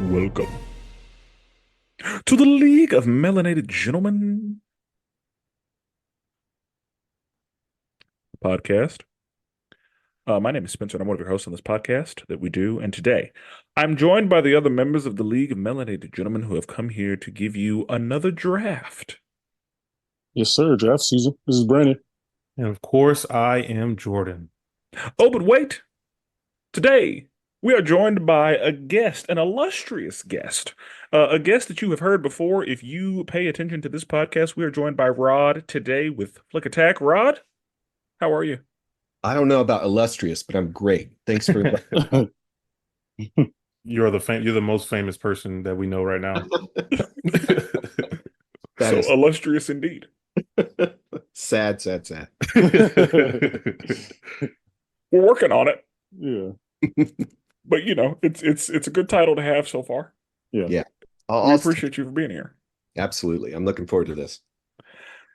Welcome to the League of Melanated Gentlemen podcast. My name is Spencer, and I'm one of your hosts on this podcast that we do. And today, I'm joined by the other members of the League of Melanated Gentlemen who have come here to give you another draft. Yes, sir. Draft season. This is Brandon. And of course, I am Jordan. Oh, but wait! Today, we are joined by a guest, an illustrious guest, a guest that you have heard before. If you pay attention to this podcast, we are joined by Rod today with Flick Attack. Rod, how are you? I don't know about illustrious, but I'm great. Thanks for You're the most famous person that we know right now. that So is illustrious indeed. sad. We're working on it, Yeah. but it's a good title to have so far. Yeah. Yeah. We I'll appreciate you for being here. absolutely. I'm looking forward to this.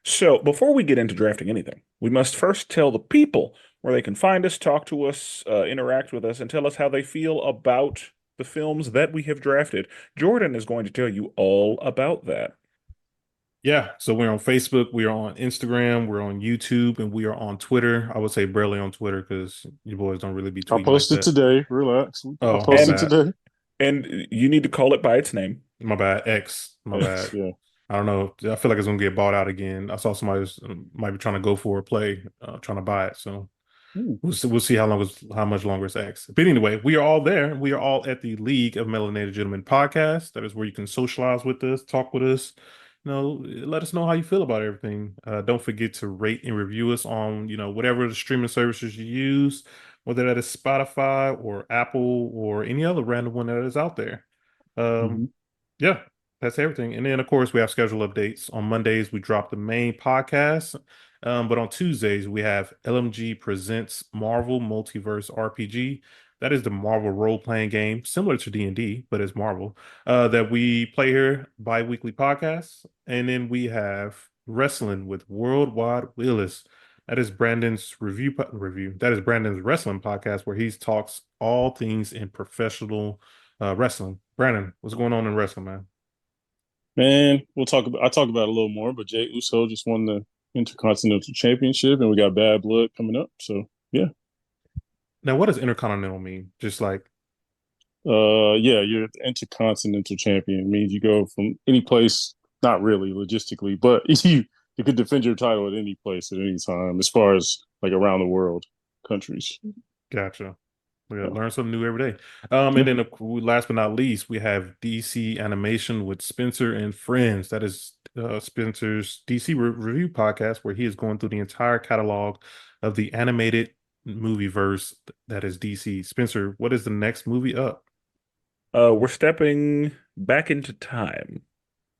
So before we get into drafting anything, we must first tell the people where they can find us, talk to us, interact with us, and tell us how they feel about the films that we have drafted. Jordan is going to tell you all about that. Yeah, so we're on Facebook, we are on Instagram, we're on YouTube, and we are on Twitter. I would say barely on Twitter because you boys don't really be I'll tweeting post like it that. today. Relax. Oh, I'll post my it bad. today. And you need to call it by its name. My bad. X. My bad. Yeah. I don't know. I feel like it's gonna get bought out again. I saw somebody might be trying to go for a play, trying to buy it. So we'll see how much longer it's X. But anyway, we are all there. We are all at the League of Melanated Gentlemen podcast. That is where you can socialize with us, talk with us. Let us know how you feel about everything. Don't forget to rate and review us on whatever the streaming services you use, whether that is Spotify or Apple or any other random one that is out there. Mhm. Yeah, that's everything. And then, of course, we have schedule updates. On Mondays, we drop the main podcast. But on Tuesdays, we have LMG Presents Marvel Multiverse RPG. That is the Marvel role-playing game, similar to D&D, but it's Marvel, that we play here, bi-weekly podcasts. And then we have Wrestling with Worldwide Willis. That is Brandon's review. That is Brandon's wrestling podcast where he talks all things in professional wrestling. Brandon, what's going on in wrestling, man? Man, I'll talk about it a little more, but Jay Uso just won the Intercontinental Championship and we got Bad Blood coming up. So yeah. Now, what does intercontinental mean? Just like, Yeah, you're the Intercontinental Champion. It means you go from any place, not really logistically, but you could defend your title at any place at any time, as far as like around the world countries. gotcha. We gotta Yeah. learn something new every day. And then last but not least, we have DC Animation with Spenser and Friends. That is Spencer's DC review podcast, where he is going through the entire catalog of the animated movie verse that is DC. Spencer, what is the next movie up? We're stepping back into time.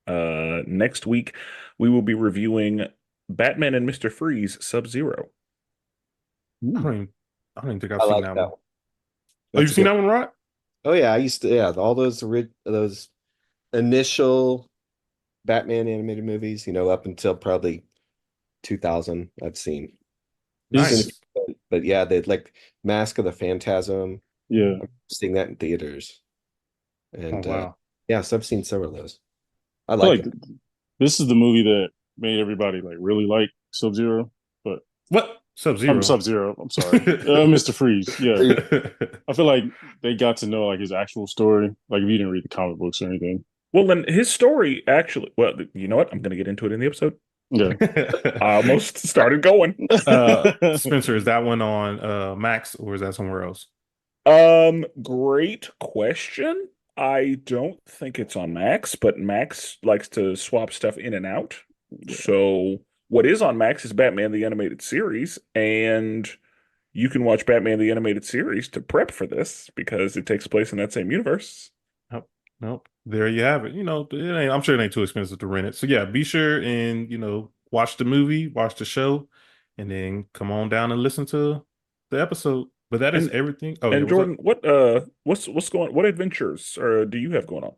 Next week, we will be reviewing Batman and Mr. Freeze Sub-Zero. I don't even think I've I seen like that that one. one. Oh, you've That's seen good. that one, Rod? Oh yeah, I used to all those initial Batman animated movies, up until probably 2000 I've seen. Nice. But yeah, they like Mask of the Phantasm. Yeah. I'm seeing that in theaters. Oh, And wow. yeah, so I've seen several of those. I I feel like like it. this is the movie that made everybody like really like Sub-Zero, but What? I'm Sub-Zero. Sub-Zero. I'm sorry, Mr. Freeze. Yeah, I feel like they got to know like his actual story. Like if you didn't read the comic books or anything. Well, then his story actually, well, you know what? I'm going to get into it in the episode. Yeah. I almost started going. Spencer, is that one on Max or is that somewhere else? Great question. I don't think it's on Max, but Max likes to swap stuff in and out. So what is on Max is Batman the Animated Series, and you can watch Batman the Animated Series to prep for this because it takes place in that same universe. Nope. Nope. There you have it. I'm sure it ain't too expensive to rent it. So yeah, be sure and watch the movie, watch the show, and then come on down and listen to the episode. But that is And everything. Oh yeah, and what's up? Jordan, what adventures do you have going on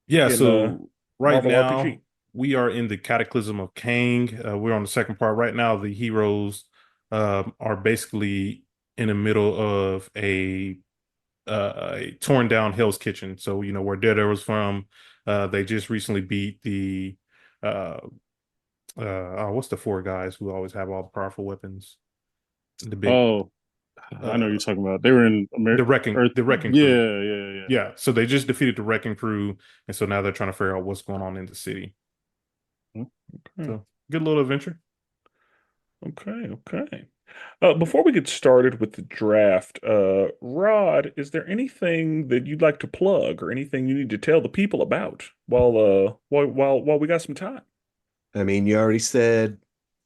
Yeah, in so right Marvel now RPG? we are in the Cataclysm of Kang. We're on the second part right now. The heroes are basically in the middle of a a torn down Hell's Kitchen. So where Daredevil was from. They just recently beat the uh what's the four guys who always have all the powerful weapons? The big Oh, I know what uh you're talking about. They were in the America. wrecking Earth. the wrecking Yeah, crew. yeah, yeah. Yeah, so they just defeated the wrecking crew, and so now they're trying to figure out what's going on in the city. Hmm. So good little adventure. Okay, okay. Before we get started with the draft, Rod, is there anything that you'd like to plug or anything you need to tell the people about while we got some time? I mean, you already said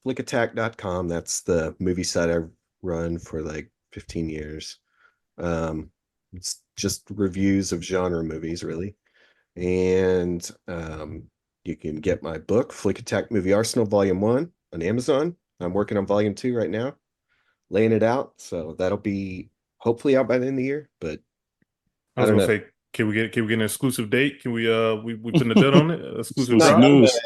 flickattack.com. That's the movie site I've run for like 15 years. It's just reviews of genre movies, really. And you can get my book, Flick Attack Movie Arsenal, Volume 1 on Amazon. I'm working on Volume 2 right now, laying it out. So that'll be hopefully out by the end of the year, but I I was don't gonna know. say, can we get an exclusive date? Can we putting a date on it? Exclusive Exclusive Not, drop? news.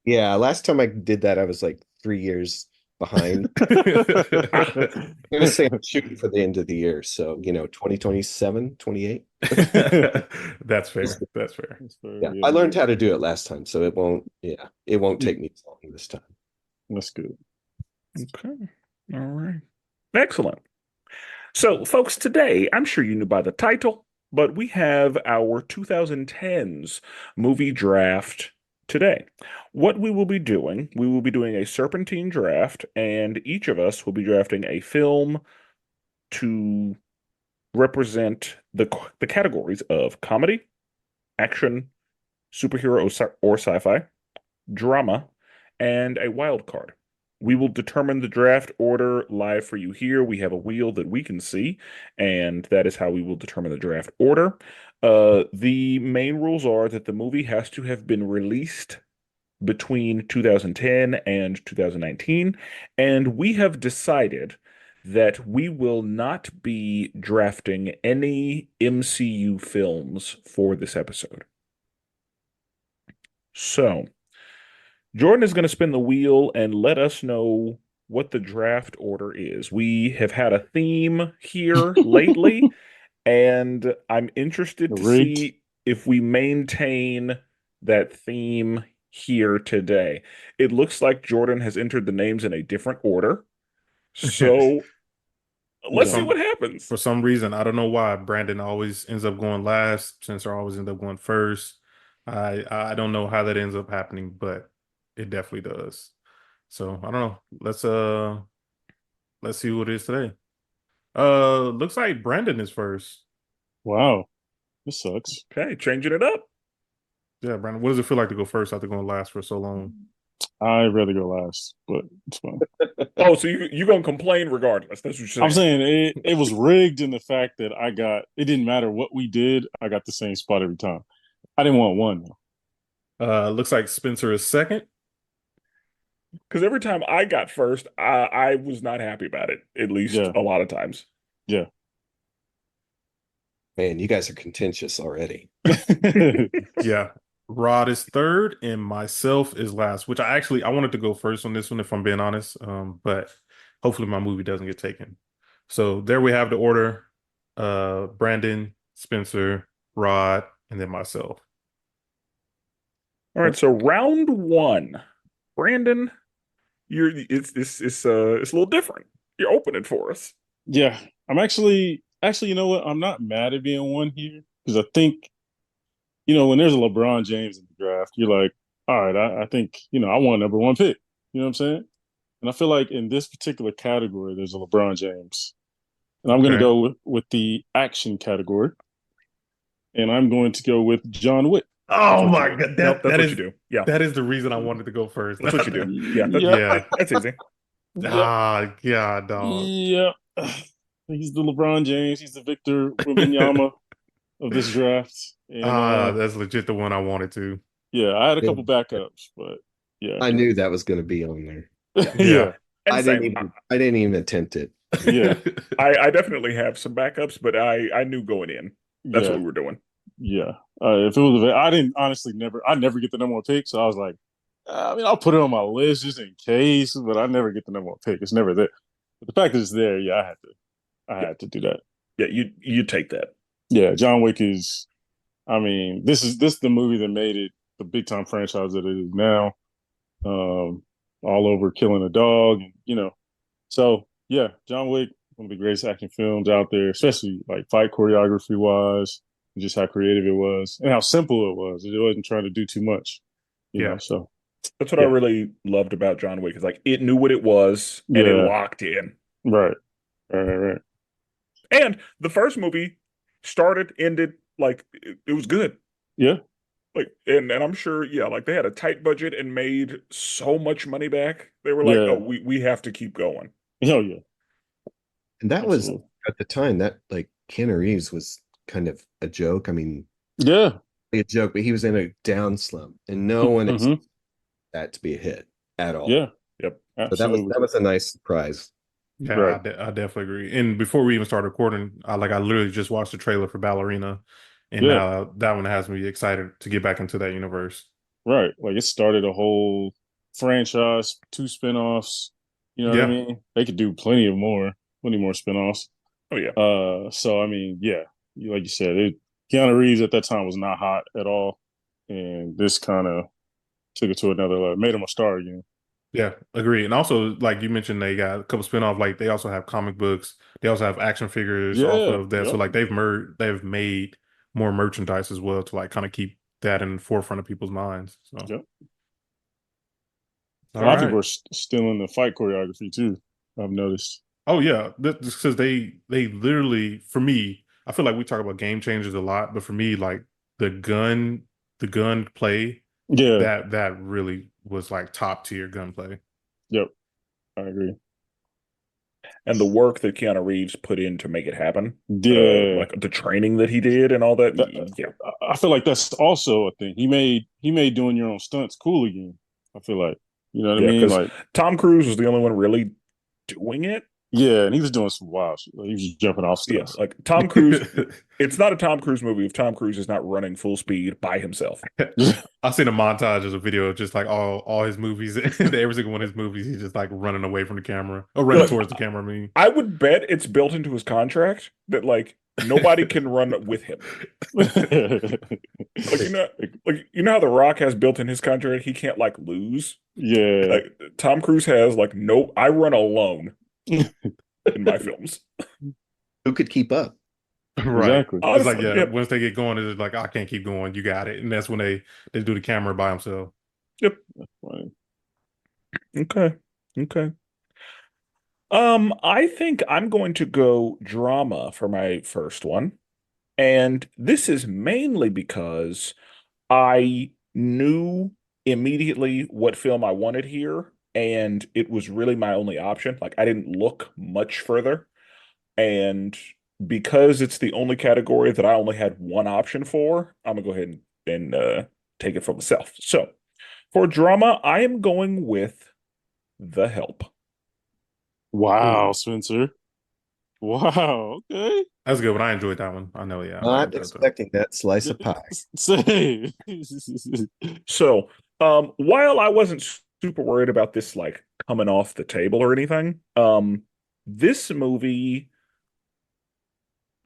yeah, last time I did that, I was like 3 years behind. I'm gonna say I'm shooting for the end of the year. So, 2027, 28. That's fair. That's fair. Yeah, Yeah, I learned how to do it last time, so it won't take me as long this time. that's good. Okay. All right. Excellent. So, folks, today, I'm sure you knew by the title, but we have our 2010s movie draft today. What we will be doing a serpentine draft, and each of us will be drafting a film to represent the categories of comedy, action, superhero or sci-fi, drama, and a wild card. We will determine the draft order live for you here. We have a wheel that we can see, and that is how we will determine the draft order. The main rules are that the movie has to have been released between 2010 and 2019, and we have decided that we will not be drafting any MCU films for this episode. So, Jordan is going to spin the wheel and let us know what the draft order is. We have had a theme here lately, and I'm interested to Rigged. see if we maintain that theme here today. It looks like Jordan has entered the names in a different order. So For let's see Okay. what some happens. for some reason, I don't know why Brandon always ends up going last. Spencer always ends up going first. I don't know how that ends up happening, but it definitely does. So I don't know. Let's see what it is today. Looks like Brandon is first. Wow. This sucks. Okay, changing it up. Yeah, Brandon. What does it feel like to go first after going last for so long? I'd rather go last, but it's fine. Oh, so you're gonna complain regardless. That's what you're I'm saying. saying it was rigged in the fact that it didn't matter what we did, I got the same spot every time. I didn't want one though. Looks like Spencer is second. Because every time I got first, I was not happy about it, at least Yeah, a lot of times. yeah. Man, you guys are contentious already. Yeah. Rod is third and myself is last, which I wanted to go first on this one, if I'm being honest. But hopefully my movie doesn't get taken. So there we have the order. Brandon, Spencer, Rod, and then myself. All right, so round one, Brandon, it's a little different. You're opening for us. Yeah. I'm actually, you know what? I'm not mad at being one here because I think, when there's a LeBron James in the draft, you're like, all right, I think, I want number one pick. You know what I'm saying? And I feel like in this particular category, there's a LeBron James. And I'm going to Okay. go with the action category. And I'm going to go with John Wick. That's Oh what you my do. God. Yep, that's That what you is do. Yeah, that is the reason I wanted to go first. that's what you do. Yeah, Yep. Yeah. that's easy. Yep. Ah, yeah, dog. Yep. He's the LeBron James. He's the Victor Wembanyama of this draft. And That's legit the one I wanted to. yeah, I had a Yeah. couple backups, but yeah. I knew that was going to be on there. Yeah. Yeah. And I didn't same. even I didn't even attempt it. Yeah. I definitely have some backups, but I knew going in that's what Yeah. we were doing. Yeah. If it was, I didn't honestly I never get the number one pick. So I was like, I'll put it on my list just in case, but I never get the number one pick. It's never there. But the fact that it's there, yeah, I had to Yeah, do that. yeah, you take that. Yeah, John Wick is. I mean, this is the movie that made it the big time franchise that it is now. Um, all over killing a dog, and So yeah, John Wick, one of the greatest action films out there, especially like fight choreography wise, and just how creative it was and how simple it was. It wasn't trying to do too much, Yeah. So That's what I yeah, really loved about John Wick is like it knew what it was and it yeah, locked in. right, right. And the first movie started, ended like it was good. Yeah, Like and I'm sure, yeah, like they had a tight budget and made so much money back. They were like, oh, yeah, we have to keep going. oh yeah, And that was absolutely, at the time that like Keanu Reeves was kind of a joke. I mean, yeah, a joke, but he was in a down slump, and no one hmm, expected that to be a hit at all. yeah, Yep. So that was absolutely, that was a nice surprise. Yeah, right, I definitely agree. And before we even started recording, I literally just watched the trailer for Ballerina, and yeah, now that one has me excited to get back into that universe. right. Like it started a whole franchise, two spinoffs. You know what I Yeah, mean? They could do plenty more spinoffs. Oh yeah. So I mean, yeah, like you said, Keanu Reeves at that time was not hot at all, and this kind of took it to another level, made him a star again. yeah, agree. And also, like you mentioned, they got a couple spinoff. Like they also have comic books. They also have action figures off Yeah, of that. So yep, like they've made more merchandise as well to like kind of keep that in the forefront of people's minds. So yep. A all lot of right. people are still in the fight choreography too. I've noticed. Oh yeah, because they literally for me, I feel like we talk about game changers a lot, but for me, like the gun, the gun play Yeah, that really was like top tier gunplay. yep, I agree. And the work that Keanu Reeves put in to make it happen, Yeah, like the training that he did and all that. that, Yeah. I feel like that's also a thing. He made doing your own stunts cool again. I feel like what I Yeah, mean. because Like Tom Cruise was the only one really doing it. yeah, and he was doing some wild shit. Like, he was just jumping off Yeah, stuff. like Tom Cruise, it's not a Tom Cruise movie if Tom Cruise is not running full speed by himself. I've seen a montage as a video of just like all his movies, every single one of his movies, he's just like running away from the camera or You're running like, towards the camera. I mean, I would bet it's built into his contract that like nobody can run with him. Like how The Rock has built in his contract he can't like lose. yeah, Like Tom Cruise has like no, I run alone in my films. Who could keep up? right? exactly. It's like Honestly, yeah, yep, once they get going, it's like I can't keep going. You got it, and that's when they do the camera by himself. yep. Funny. Okay, okay. I think I'm going to go drama for my first one. And this is mainly because I knew immediately what film I wanted here, and it was really my only option. Like I didn't look much further. And because it's the only category that I only had one option for, I'm gonna go ahead and take it for myself. So for drama, I am going with The Help. Wow, Ooh, Spencer. Wow. Okay. that's good. But I enjoyed that one. I know. Yeah, I Not enjoyed that. expecting that slice of pie. Say. So, while I wasn't super worried about this like coming off the table or anything, this movie,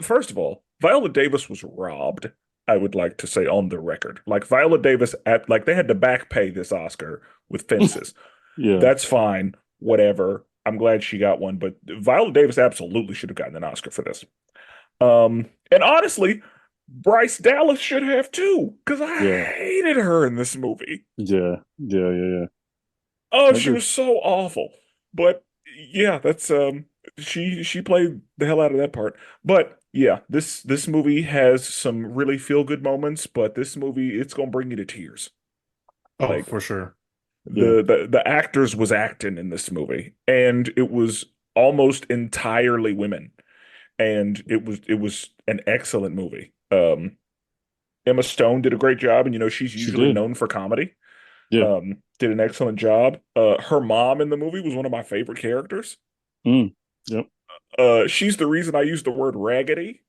first of all, Viola Davis was robbed. I would like to say on the record, like Viola Davis at like they had to back pay this Oscar with Fences. Yeah. That's fine, whatever. I'm glad she got one, but Viola Davis absolutely should have gotten an Oscar for this. And honestly, Bryce Dallas should have too, because I Yeah. hated her in this movie. Yeah. Yeah. Oh, I she agree. was so awful. But yeah, that's she played the hell out of that part. But yeah, this movie has some really feel good moments, but this movie it's gonna bring you to tears. Oh, Like for sure. Yeah. the actors was acting in this movie, and it was almost entirely women, and it was an excellent movie. Emma Stone did a great job, and she's She usually did. known for comedy. Yeah. Did an excellent job. Her mom in the movie was one of my favorite characters. Mm. Yep. She's the reason I use the word raggedy.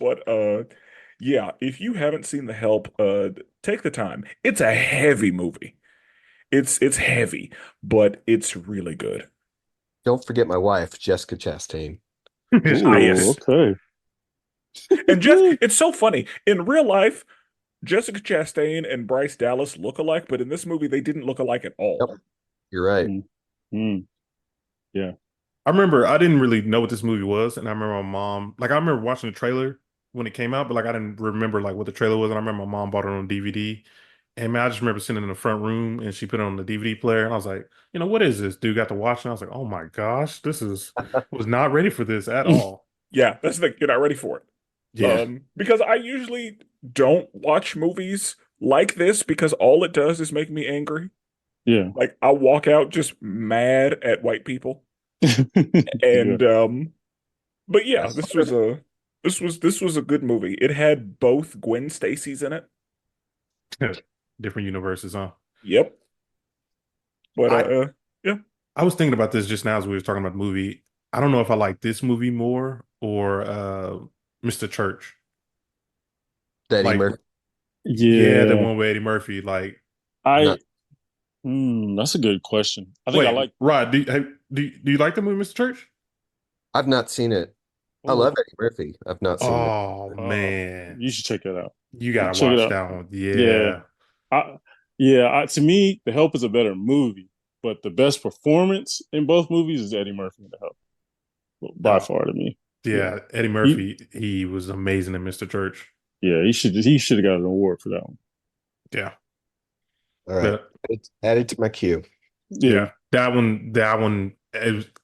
But yeah, if you haven't seen The Help, take the time. It's a heavy movie. It's heavy, but it's really good. Don't forget my wife, Jessica Chastain. Ooh, Yes, okay. And just it's so funny. In real life, Jessica Chastain and Bryce Dallas look alike, but in this movie they didn't look alike at all. Yep. You're right. Mm, mm, yeah. I remember I didn't really know what this movie was, and I remember my mom, like I remember watching the trailer when it came out, but like I didn't remember like what the trailer was, and I remember my mom bought it on DVD. And man, I just remember sitting in the front room and she put it on the DVD player, and I was like, what is this? Dude got to watch, and I was like, oh my gosh, was not ready for this at all. Yeah, that's the you're not ready for it. Yeah. Because I usually don't watch movies like this because all it does is make me angry. Yeah. Like I'll walk out just mad at white people. Yeah. And but yeah, That's this was a good movie. It had both Gwen Stacy's in it. Different universes, huh? Yep. But I yeah. I was thinking about this just now as we were talking about the movie. I don't know if I like this movie more or Mr. Church. Eddie Like, Murphy. yeah, the Yeah. one with Eddie Murphy. Like, I that's a good question. I think I wait, like Rod, do you like the movie Mr. Church? I've not seen it. I love Eddie Murphy. I've not seen it. Oh man, you should check that out. you gotta Check it watch out. that one. Yeah. To me, The Help is a better movie, but the best performance in both movies is Eddie Murphy in The Help. By far to me. Yeah, Eddie Murphy, he was amazing in Mr. Church. Yeah, he should have got an award for that one. Yeah. All right. It's added to my queue. Yeah. That one,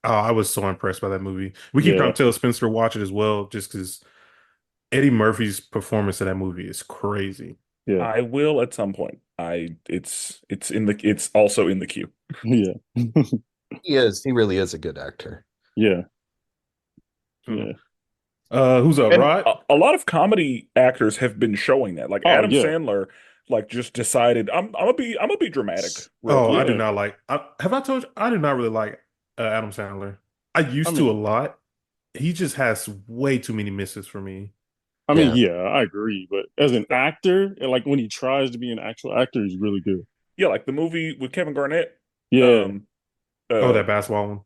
I was so impressed by that movie. We keep trying to tell Spencer to watch it as well, just because Eddie Murphy's performance in that movie is crazy. Yeah. I will at some point. It's also in the queue. Yeah. He really is a good actor. Yeah. Yeah. Who's up, And Rod? a lot of comedy actors have been showing that. Like Adam Sandler, like just decided I'm gonna be dramatic. I do not like. Have I told you? I do not really like Adam Sandler. I used to a lot. He just has way too many misses for me. I mean, I agree. But as an actor, and like when he tries to be an actual actor, he's really good. Yeah, like the movie with Kevin Garnett. Yeah. That basketball one.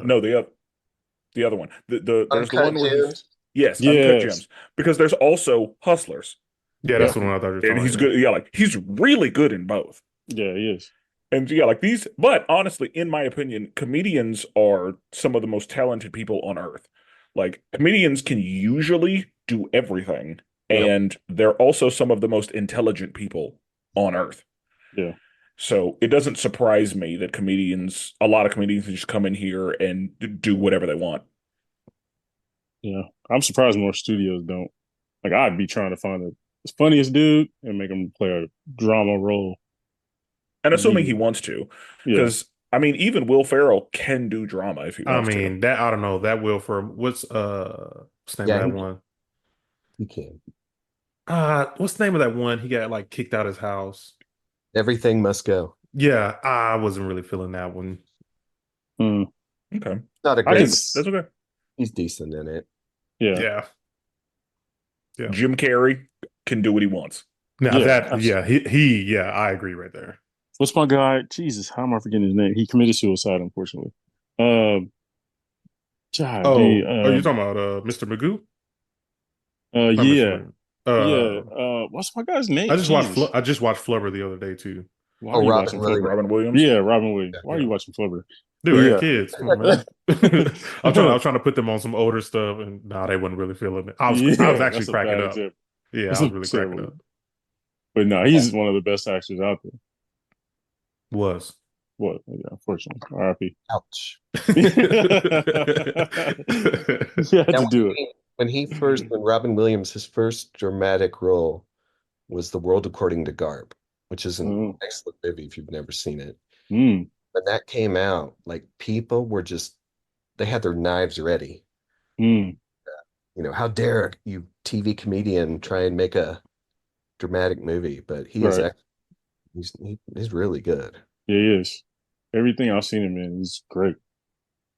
No, the other one. There's the one where yes, Uncut Gems. Because there's also Hustlers. Yeah, that's the one I thought you were talking And he's about. good. Yeah, like he's really good in both. Yeah, he is. And yeah, like these, but honestly, in my opinion, comedians are some of the most talented people on earth. Like comedians can usually do everything, and they're also some of the most intelligent people on earth. Yeah. So it doesn't surprise me that a lot of comedians just come in here and do whatever they want. Yeah. I'm surprised more studios don't. Like I'd be trying to find the funniest dude and make him play a drama role. And assuming he wants to. Because I mean, even Will Ferrell can do drama if he wants to. That I don't know. That Will for what's the name of that one? He can. What's the name of that one? He got like kicked out of his house. Everything Must Go. Yeah, I wasn't really feeling that one. Okay. Not a great. That's okay. He's decent in it. Yeah. Jim Carrey can do what he wants. Now I agree right there. What's my guy? Jesus, how am I forgetting his name? He committed suicide, unfortunately. Are you talking about Mr. Magoo? What's my guy's name? I just watched Flubber the other day too. Why are you watching Flubber? Robin Williams? Yeah, Robin Williams. Why are you watching Flubber? Dude, I got kids. Come on, man. I was trying to put them on some older stuff, and they wasn't really feeling it. I was actually cracking up. Example. Yeah, I was really cracking up. But no, he's one of the best actors out there. Was. What? Yeah, unfortunately. R.I.P. Ouch. You had to do it. When Robin Williams, his first dramatic role was The World According to Garp, which is an excellent movie if you've never seen it. When that came out, like people were they had their knives ready. How dare you TV comedian try and make a dramatic movie? But he's really good. Yeah, he is. Everything I've seen him in is great.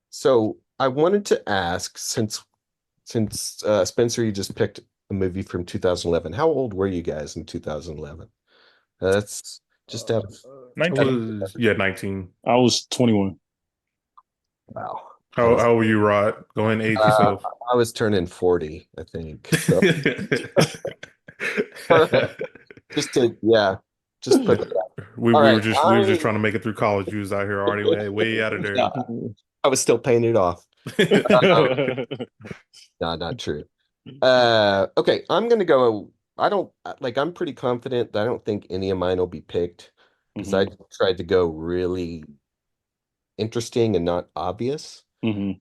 So I wanted to ask, since Spencer, you just picked a movie from 2011. How old were you guys in 2011? That's just out of 19. 19. I was 21. Wow. I was How old are you, Rod? Go ahead and age yourself. I was turning 40, I think. So just to just put that out. We All we right. were just we were just trying to make it through college. You was out here already way out of there. Yeah, I was still paying it off. Um, no, not true. Okay, I'm gonna go. I don't like. I'm pretty confident that I don't think any of mine will be picked because I Mhm, tried to go really interesting and not obvious. mhm.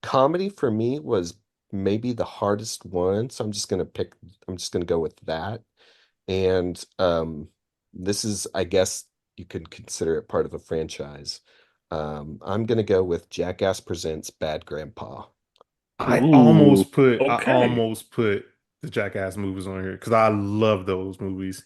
Comedy for me was maybe the hardest one, so I'm just gonna go with that. And this is, I guess you could consider it part of a franchise. I'm gonna go with Jackass Presents Bad Grandpa. Ooh, I Okay. almost put the Jackass movies on here because I love those movies.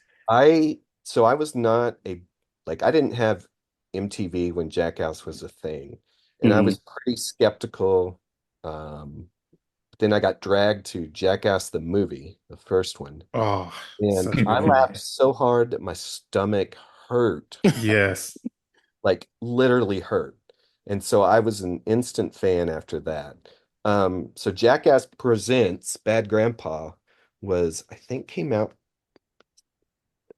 So I was not a like I didn't have MTV when Jackass was a thing, and I mhm. was pretty skeptical. But then I got dragged to Jackass the movie, the first one, Oh, and such a good I movie. laughed so hard that my stomach hurt, Yes. like literally hurt. And so I was an instant fan after that. So Jackass Presents Bad Grandpa was, I think, came out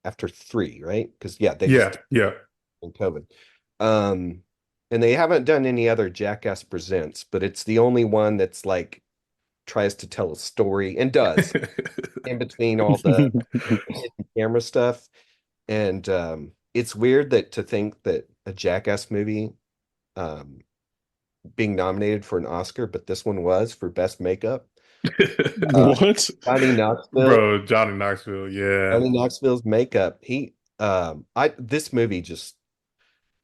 after three, right? Because yeah, they Yeah, just yeah. in COVID. Um, and they haven't done any other Jackass Presents, but it's the only one that's like tries to tell a story and does in between all the hidden camera stuff. And it's weird that to think that a Jackass movie um, being nominated for an Oscar, but this one was for best makeup. Uh, What? Johnny Knoxville, Bro, Johnny Knoxville, yeah. Johnny Knoxville's makeup. I this movie just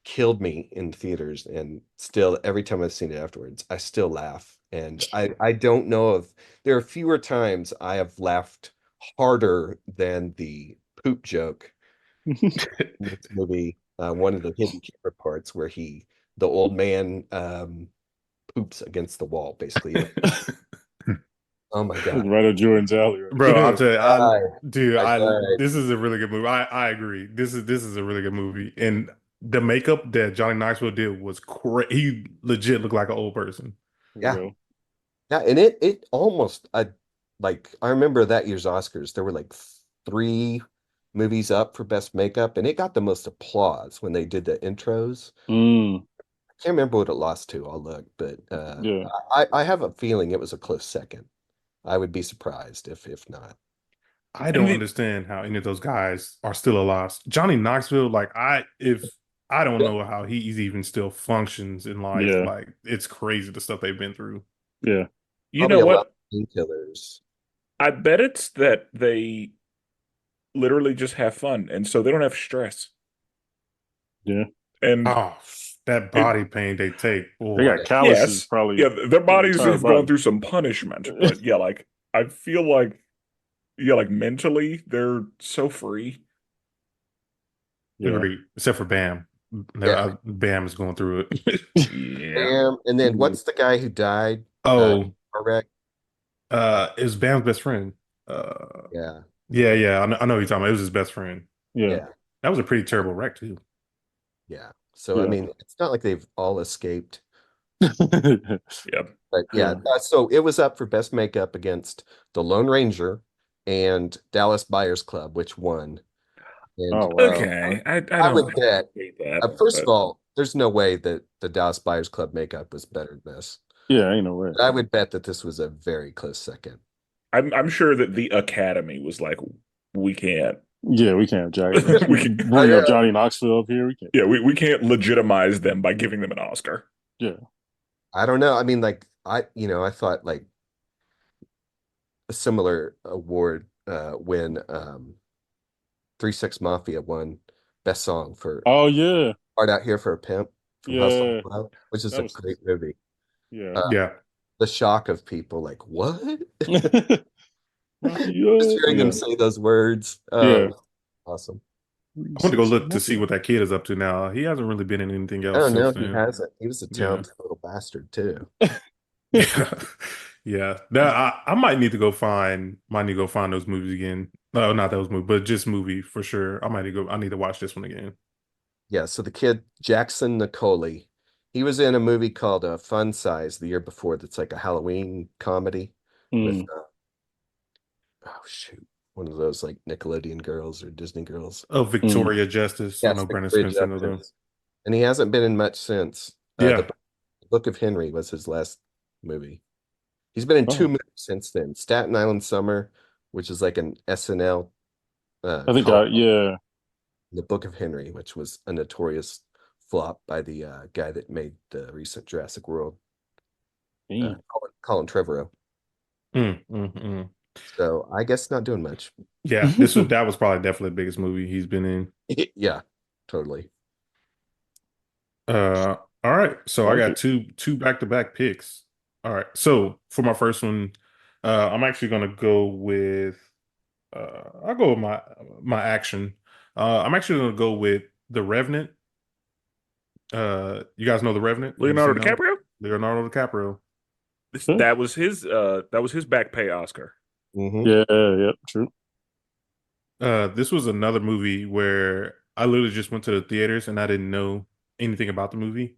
killed me in theaters, and still every time I've seen it afterwards, I still laugh. And I don't know if there are fewer times I have laughed harder than the poop joke in this movie. One of the hidden camera parts where the old man, poops against the wall, basically. Oh my That's God. right up Jordan's alley right Bro, I'll there. tell you, I died. this is a really good movie. I agree. This is a really good movie. And the makeup that Johnny Knoxville did was crazy. He legit looked like an old person. For Yeah. real. Yeah. And it almost, I remember that year's Oscars, there were like three movies up for best makeup, and it got the most applause when they did the intros. Mm, I can't remember what it lost to. I'll look, but yeah. I have a feeling it was a close second. I would be surprised if not. I And don't understand how any of those guys are still alive. Johnny Knoxville, like if I don't know how he even still functions in life. Yeah. Like it's crazy the stuff they've been through. Yeah. you know Probably a lot of what? painkillers. I bet it's that they literally just have fun, and so they don't have stress. Yeah. And Oh, that it, body pain they take, They got boy. calluses yes, probably yeah, their their bodies entire have gone body. through some punishment, but yeah, like I feel like yeah, like mentally they're so free. Yeah. Agreed. Except for Bam. Yeah. Bam is going through it. Yeah. And then Mhm. what's the guy who died? Oh, Car wreck? it was Bam's best friend. Uh, Yeah. yeah. I know who you're talking about. It was his best friend. Yeah. Yeah. That was a pretty terrible wreck too. Yeah. So I Yeah. mean, it's not like they've all escaped. Yeah. But yeah, Yeah. so it was up for best makeup against The Lone Ranger and Dallas Buyers Club, which won. And Oh wow. Okay. I I don't would bet, hate that, first of but all, there's no way that the Dallas Buyers Club makeup was better than this. Yeah, ain't no way. But I would bet that this was a very close second. I'm sure that the Academy was like, we can't Yeah, we can't Jack. we can I, Bring up Johnny Knoxville up here. We can't. yeah, we can't legitimize them by giving them an Oscar. Yeah. I don't know. I mean, like I thought like a similar award when 3 6 Mafia won best song for Oh yeah. Hard Out Here for a Pimp from Hustle and Yeah. Flow, which is That a was great movie. yeah. Uh, Yeah. the shock of people like, what? Just Mafia. hearing him Yeah. say those words. Yeah. Awesome. I want to go 3 6 look to see Mafia. what that kid is up to now. He hasn't really been in anything I else don't know since if he then. hasn't. He was a Yeah. talented little bastard too. Yeah. Yeah. That I might need to go find those movies again. No, not those movies, but just movie for sure. I need to watch this one again. Yeah, so the kid Jackson Nicole, He was in a movie called Fun Size the year before. That's like a Halloween comedy with Mm. oh shoot, one of those like Nickelodeon girls or Disney girls. Oh, Mm. Victoria Justice. I Yes, know Brandon Victoria Spencer know them. Justice. And he hasn't been in much since. Yeah. The Book of Henry was his last movie. He's been in two Oh, movies since then. Staten Island Summer, which is like an SNL I think call. yeah. The Book of Henry, which was a notorious flop by the guy that made the recent Jurassic World, Mm. Colin Trevorrow. Mm, mm, mm. So I guess not doing much. Yeah, that was probably definitely the biggest movie he's been in. Yeah, totally. All right. So I Like got it. two back-to-back picks. All right. So for my first one, I'm actually gonna go with I'll go with my action. I'm actually gonna go with The Revenant. You guys know The Revenant? Have you Leonardo seen that one? DiCaprio. Leonardo DiCaprio. Huh? That was his back pay Oscar. Hmm. Yeah, yeah, true. This was another movie where I literally just went to the theaters and I didn't know anything about the movie.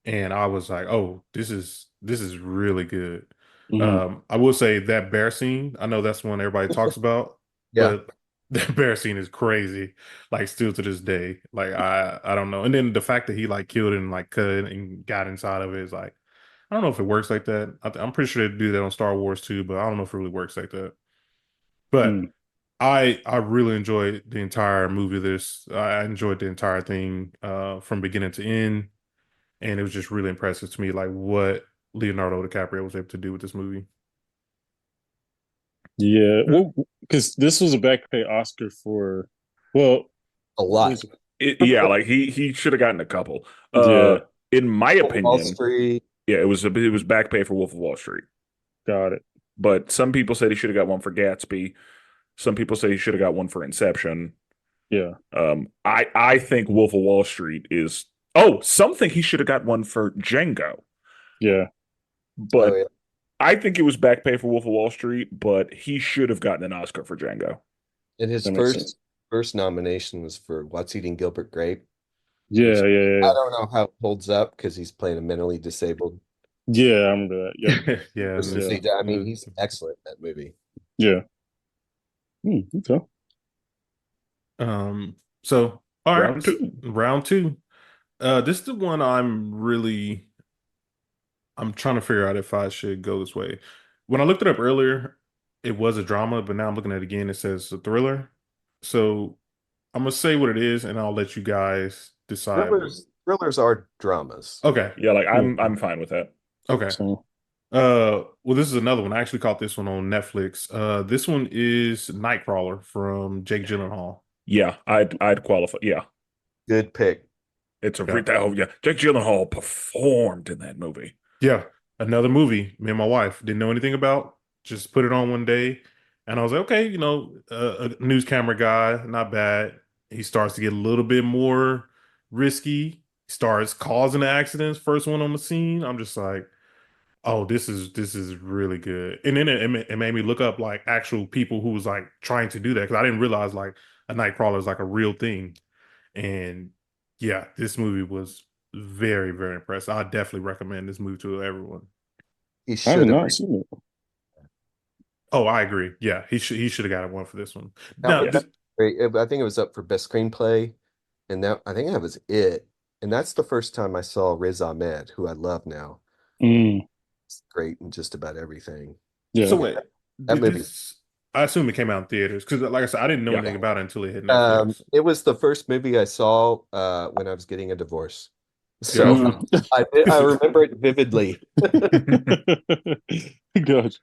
And I was like, "Oh, this is really good." Hmm. I will say that bear scene. I know that's one everybody talks about, Yeah, but that bear scene is crazy. Like still to this day, like I don't know. And then the fact that he like killed and like cut it and got inside of it is like I don't know if it works like that. I'm pretty sure they do that on Star Wars too, but I don't know if it really works like that. But Mm. I really enjoyed the entire movie. I enjoyed the entire thing from beginning to end. And it was just really impressive to me, like what Leonardo DiCaprio was able to do with this movie. Yeah. Well, because this was a back pay Oscar for well, a what lot. was it? Yeah, like he should have gotten a couple. Yeah, In my Wall opinion, Street. yeah, it was back pay for Wolf of Wall Street. got it. But some people said he should have got one for Gatsby. Some people say he should have got one for Inception. Yeah. I think Wolf of Wall Street is. Oh, some think he should have got one for Django. Yeah. Oh But yeah, I think it was back pay for Wolf of Wall Street. But he should have gotten an Oscar for Django. and his That makes sense. first nomination was for What's Eating Gilbert Grape, which Yeah, yeah, yeah, I yeah. don't know how it holds up because he's playing a mentally disabled Yeah, I remember that. Yep. Yeah, person. Yeah. I mean, he's excellent in that movie. Yeah. Okay. so all Round right, two. round two. This is the one I'm trying to figure out if I should go this way. When I looked it up earlier, it was a drama, but now I'm looking at it again, it says a thriller. So I'm gonna say what it is, and I'll let you guys decide. Thrillers are dramas. Okay. Yeah, like Yeah. I'm fine with that. Okay. So Well, this is another one. I actually caught this one on Netflix. This one is Nightcrawler from Jake Gyllenhaal. Yeah, I'd qualify. Yeah, Good pick. it's a Yeah. yeah. Jake Gyllenhaal performed in that movie. Yeah, another movie. Me and my wife didn't know anything about. Just put it on one day, and I was like, okay, a news camera guy, not bad. He starts to get a little bit more risky. Starts causing the accidents. First one on the scene. I'm just like, oh, this is really good. And then it made me look up like actual people who was like trying to do that because I didn't realize like a Nightcrawler is like a real thing. And yeah, this movie was very, very impressive. I definitely recommend this movie to everyone. He I have should have. not seen it. Oh, I agree. Yeah, he should have got one for this one. That Now, was great. I think it was up for best screenplay, and that I think that was it. And that's the first time I saw Riz Ahmed, who I love now. Mm, It's great in just about everything. yeah. so wait, That did movie. this? I assume it came out in theaters because, like I said, I didn't know Yeah. anything about it until it hit Netflix. It was the first movie I saw when I was getting a divorce. So Mm. I remember it vividly. Got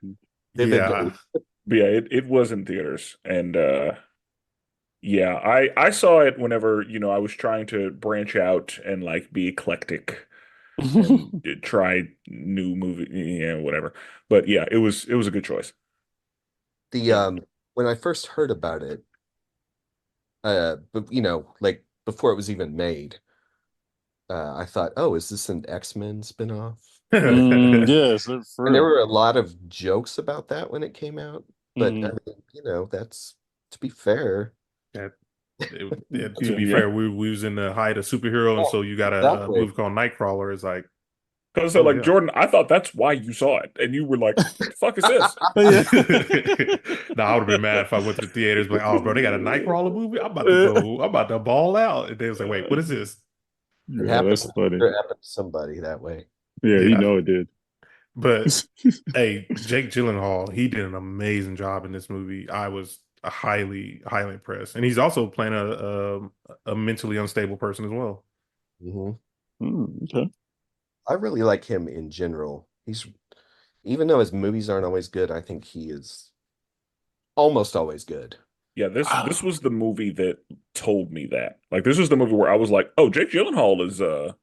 you. Yeah, But yeah, it was in theaters, and yeah, I saw it whenever I was trying to branch out and like be eclectic and try new movie, whatever. But yeah, it was a good choice. The when I first heard about it, but like before it was even made, I thought, oh, is this an X-Men spinoff? Yes, for And there real. were a lot of jokes about that when it came out. But I Mm, mean, that's to be fair, Yeah, To be Yeah. fair, we was in the height of superhero, and Yeah, so you got a exactly. movie called Nightcrawler. It's like, Because oh like yeah. Jordan, I thought that's why you saw it, and you were like, "What the fuck is this?" Yeah. Now I would have been mad if I went to the theaters, like, oh, bro, they got a Nightcrawler movie. I'm about to go. I'm about to ball out. And they was like, wait, what is this? It Yeah, happened. that's funny. It happened to somebody that way. Yeah, you Yeah, know it did. but hey, Jake Gyllenhaal, he did an amazing job in this movie. I was highly impressed, and he's also playing a mentally unstable person as well. Hmm. Okay. I really like him in general. He's even though his movies aren't always good, I think he is almost always good. Yeah, this Ah, was the movie that told me that. Like, this was the movie where I was like, "Oh, Jake Gyllenhaal is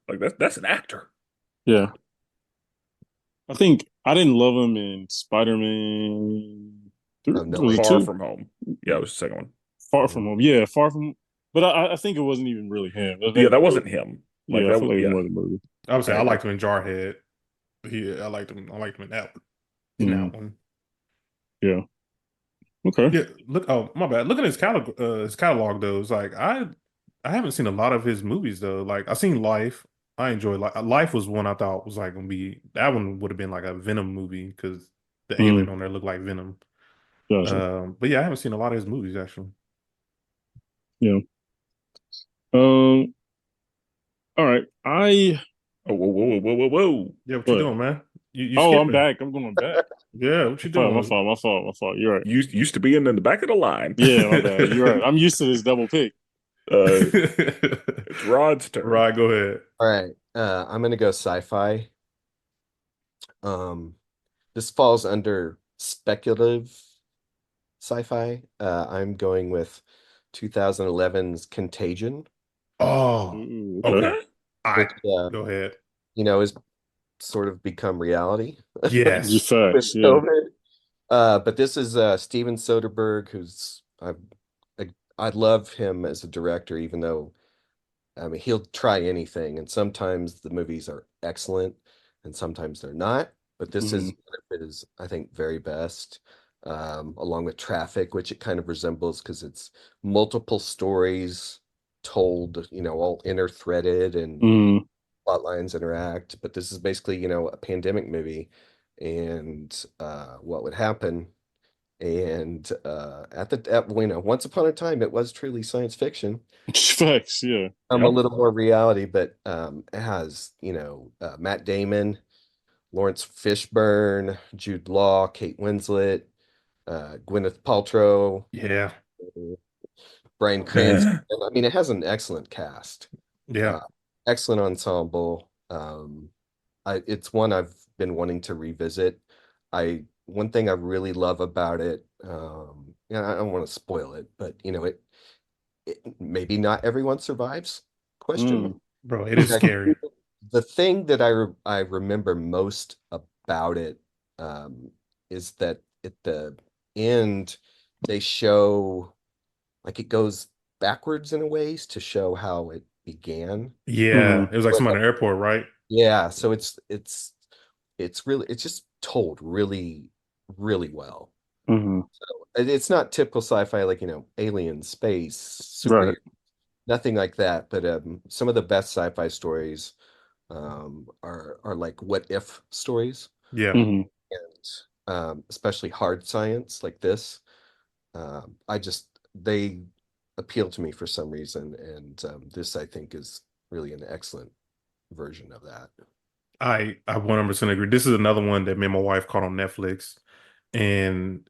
like that's an actor." yeah. I think I didn't love him in Spider-Man 3. Oh, No Was Way it Far two? From Home. Yeah, it was the second one. Far Home. from home. Yeah, far from. But I think it wasn't even really him. I Yeah, think, that wasn't him. Like yeah, I that feel was like it was yeah, more the movie. I would say I I agree. liked him in Jarhead. I liked him. I liked him in in Mm, that one. yeah. Okay. Yeah, look. Oh, my bad. Look at his catalog though. It's like I haven't seen a lot of his movies though. Like I seen Life. I enjoyed Life was one I thought was like gonna be that one would have been like a Venom movie because the alien Mm, on there looked like Venom. gotcha. But yeah, I haven't seen a lot of his movies actually. Yeah. Um. All right. Oh, whoa, whoa, whoa, whoa, whoa, whoa. Yeah, what you What? doing, man? You Oh, I'm skipping? back. I'm going back. Yeah, what My you fault. My doing? fault. My fault. My fault. You're right. You used to be in the back of the line. Yeah, my bad. You're right. I'm used to this double pick. Uh, it's Rod's turn. Right, go ahead. All right. I'm gonna go sci-fi. Um, this falls under speculative sci-fi. I'm going with 2011's Contagion, Oh, Ooh, okay. okay. Okay. I which go ahead. has sort of become reality You Yes. with facts. Yeah. COVID. But this is Steven Soderbergh, who's I love him as a director, even though I mean he'll try anything, and sometimes the movies are excellent, and sometimes they're not. But this is Hmm. one of his, I think, very best. Along with Traffic, which it kind of resembles because it's multiple stories told, all interthreaded and Hmm. plot lines interact. But this is basically, a pandemic movie and what would happen. And once upon a time, it was truly science fiction. Facts. Yeah. A Yep. little more reality, but it has, Matt Damon, Lawrence Fishburne, Jude Law, Kate Winslet, Gwyneth Paltrow, Yeah. Bryan Cranston. I mean, it has an excellent cast, Yeah. uh, excellent ensemble. It's one I've been wanting to revisit. One thing I really love about it, I don't want to spoil it, but it maybe not everyone survives. Question mark. Mm. Bro, it is scary. The thing that I remember most about it um, is that at the end they show like it goes backwards in a ways to show how it began. Yeah. Hmm. It was like But somebody in the airport, right? yeah, so it's just told really, really well. Hmm. It's not typical sci-fi like, alien space, Right. superhero, nothing like that. But some of the best sci-fi stories are like what if stories, Yeah. Hmm. and especially hard science like this. I just they appeal to me for some reason, and this I think is really an excellent version of that. I 100% agree. This is another one that me and my wife caught on Netflix, and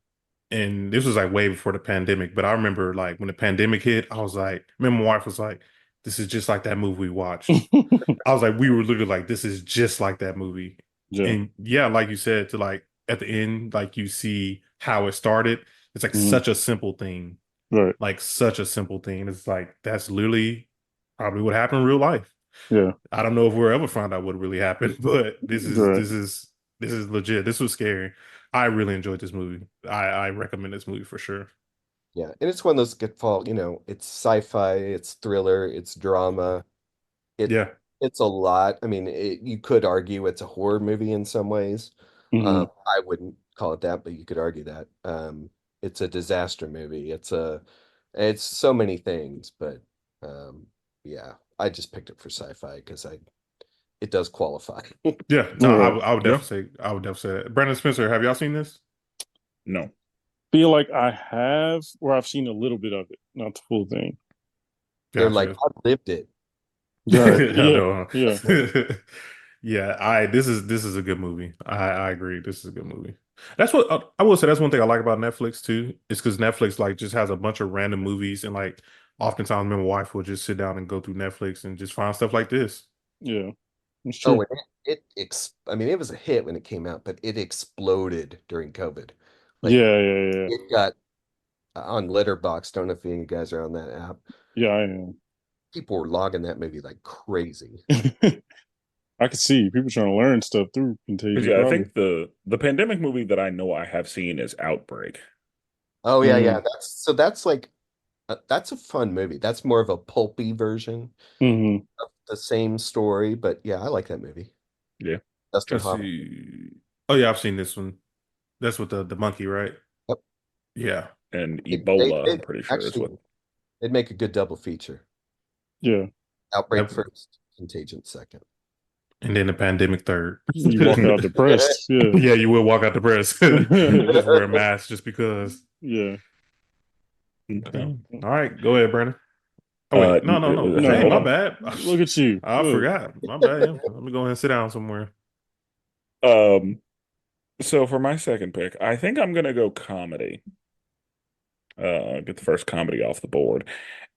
this was like way before the pandemic. But I remember like when the pandemic hit, I was like, me and my wife was like, "This is just like that movie we watched." I was like, we were literally like, "This is just like that movie." Yeah. And yeah, like you said, to like at the end, like you see how it started. It's like Hmm. such a simple thing, Right. like such a simple thing. It's like that's literally probably what happened in real life. Yeah. I don't know if we'll ever find out what really happened, but Right. this is legit. This was scary. I really enjoyed this movie. I recommend this movie for sure. Yeah, and it's one of those good fall, it's sci-fi, it's thriller, it's drama. It Yeah. it's a lot. I mean, you could argue it's a horror movie in some ways. Hmm. I wouldn't call it that, but you could argue that. It's a disaster movie. It's a It's so many things, but yeah, I just picked it for sci-fi because it does qualify. Yeah, no, Yeah. I would definitely say that. Brandon Spencer, have y'all seen this? No. Feel like I have, or I've seen a little bit of it, not the full thing. They're like, Gotcha. I lived it. Right. I Yeah. know. Yeah. Huh? Yeah, this is a good movie. I agree. This is a good movie. That's what I will say. That's one thing I like about Netflix too. Is because Netflix like just has a bunch of random movies, and like oftentimes, my wife will just sit down and go through Netflix and just find stuff like this. Yeah. It's Oh, true. and I mean, it was a hit when it came out, but it exploded during COVID. Like Yeah. Yeah. Yeah. it got on Letterboxd. Don't know if any of you guys are on that app. Yeah. I am. People were logging that movie like crazy. I could see people trying to learn stuff through Because Contagion, yeah, I probably. think the pandemic movie that I know I have seen is Outbreak. Oh yeah, yeah. Mm-hmm. That's like that's a fun movie. That's more of a pulpy version Mm-hmm. of the same story, but yeah, I like that movie. Yeah. Dustin Let's Hoffman. see. Oh yeah, I've seen this one. That's with the monkey, right? Yep. Yeah. And They Ebola, I'm did pretty sure is actually what. they'd make a good double feature. Yeah. Outbreak Yep. first, Contagion second. And then the pandemic third. You walk out depressed. Yeah. Yeah, you will walk out the press. Just wear a mask just because. Yeah. Okay. All right, go ahead, Brandon. Oh wait, no. No, Dang, Hold my on. bad. look at you. I Look. forgot. My bad. Yeah. Let me go ahead and sit down somewhere. Um, so for my second pick, I think I'm gonna go comedy. Get the first comedy off the board.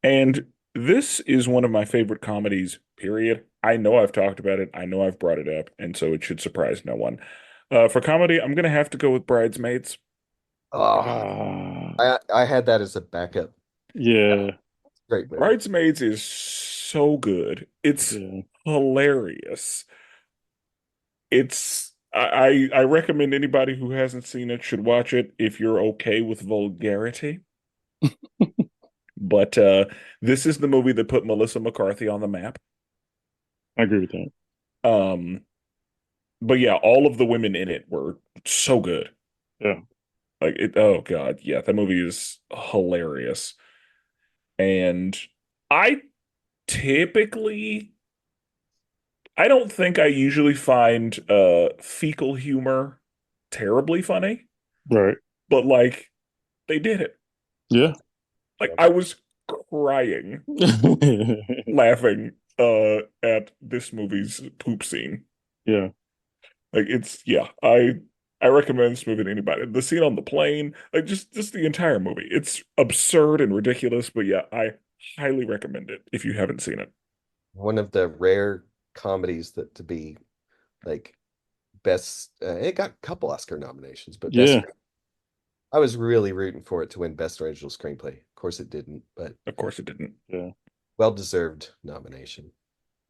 And this is one of my favorite comedies, period. I know I've talked about it. I know I've brought it up, and so it should surprise no one. For comedy, I'm gonna have to go with Bridesmaids. Oh, Ah. I had that as a backup. Yeah. Great movie. Bridesmaids is so good. It's Yeah. hilarious. I recommend anybody who hasn't seen it should watch it if you're okay with vulgarity. But this is the movie that put Melissa McCarthy on the map. I agree with that. Um, but yeah, all of the women in it were so good. Yeah. Like it, oh God, yeah, that movie is hilarious. And I typically, I don't think I usually find fecal humor terribly funny, Right. but like they did it. Yeah. Like I was crying laughing at this movie's poop scene. Yeah. Like it's yeah, I recommend this movie to anybody. The scene on the plane, like just the entire movie. It's absurd and ridiculous, but yeah, I highly recommend it if you haven't seen it. One of the rare comedies that to be like best. It got a couple Oscar nominations, but best. Yeah. I was really rooting for it to win Best Original Screenplay. Of course, it didn't, but Of course it didn't. Yeah. well-deserved nomination.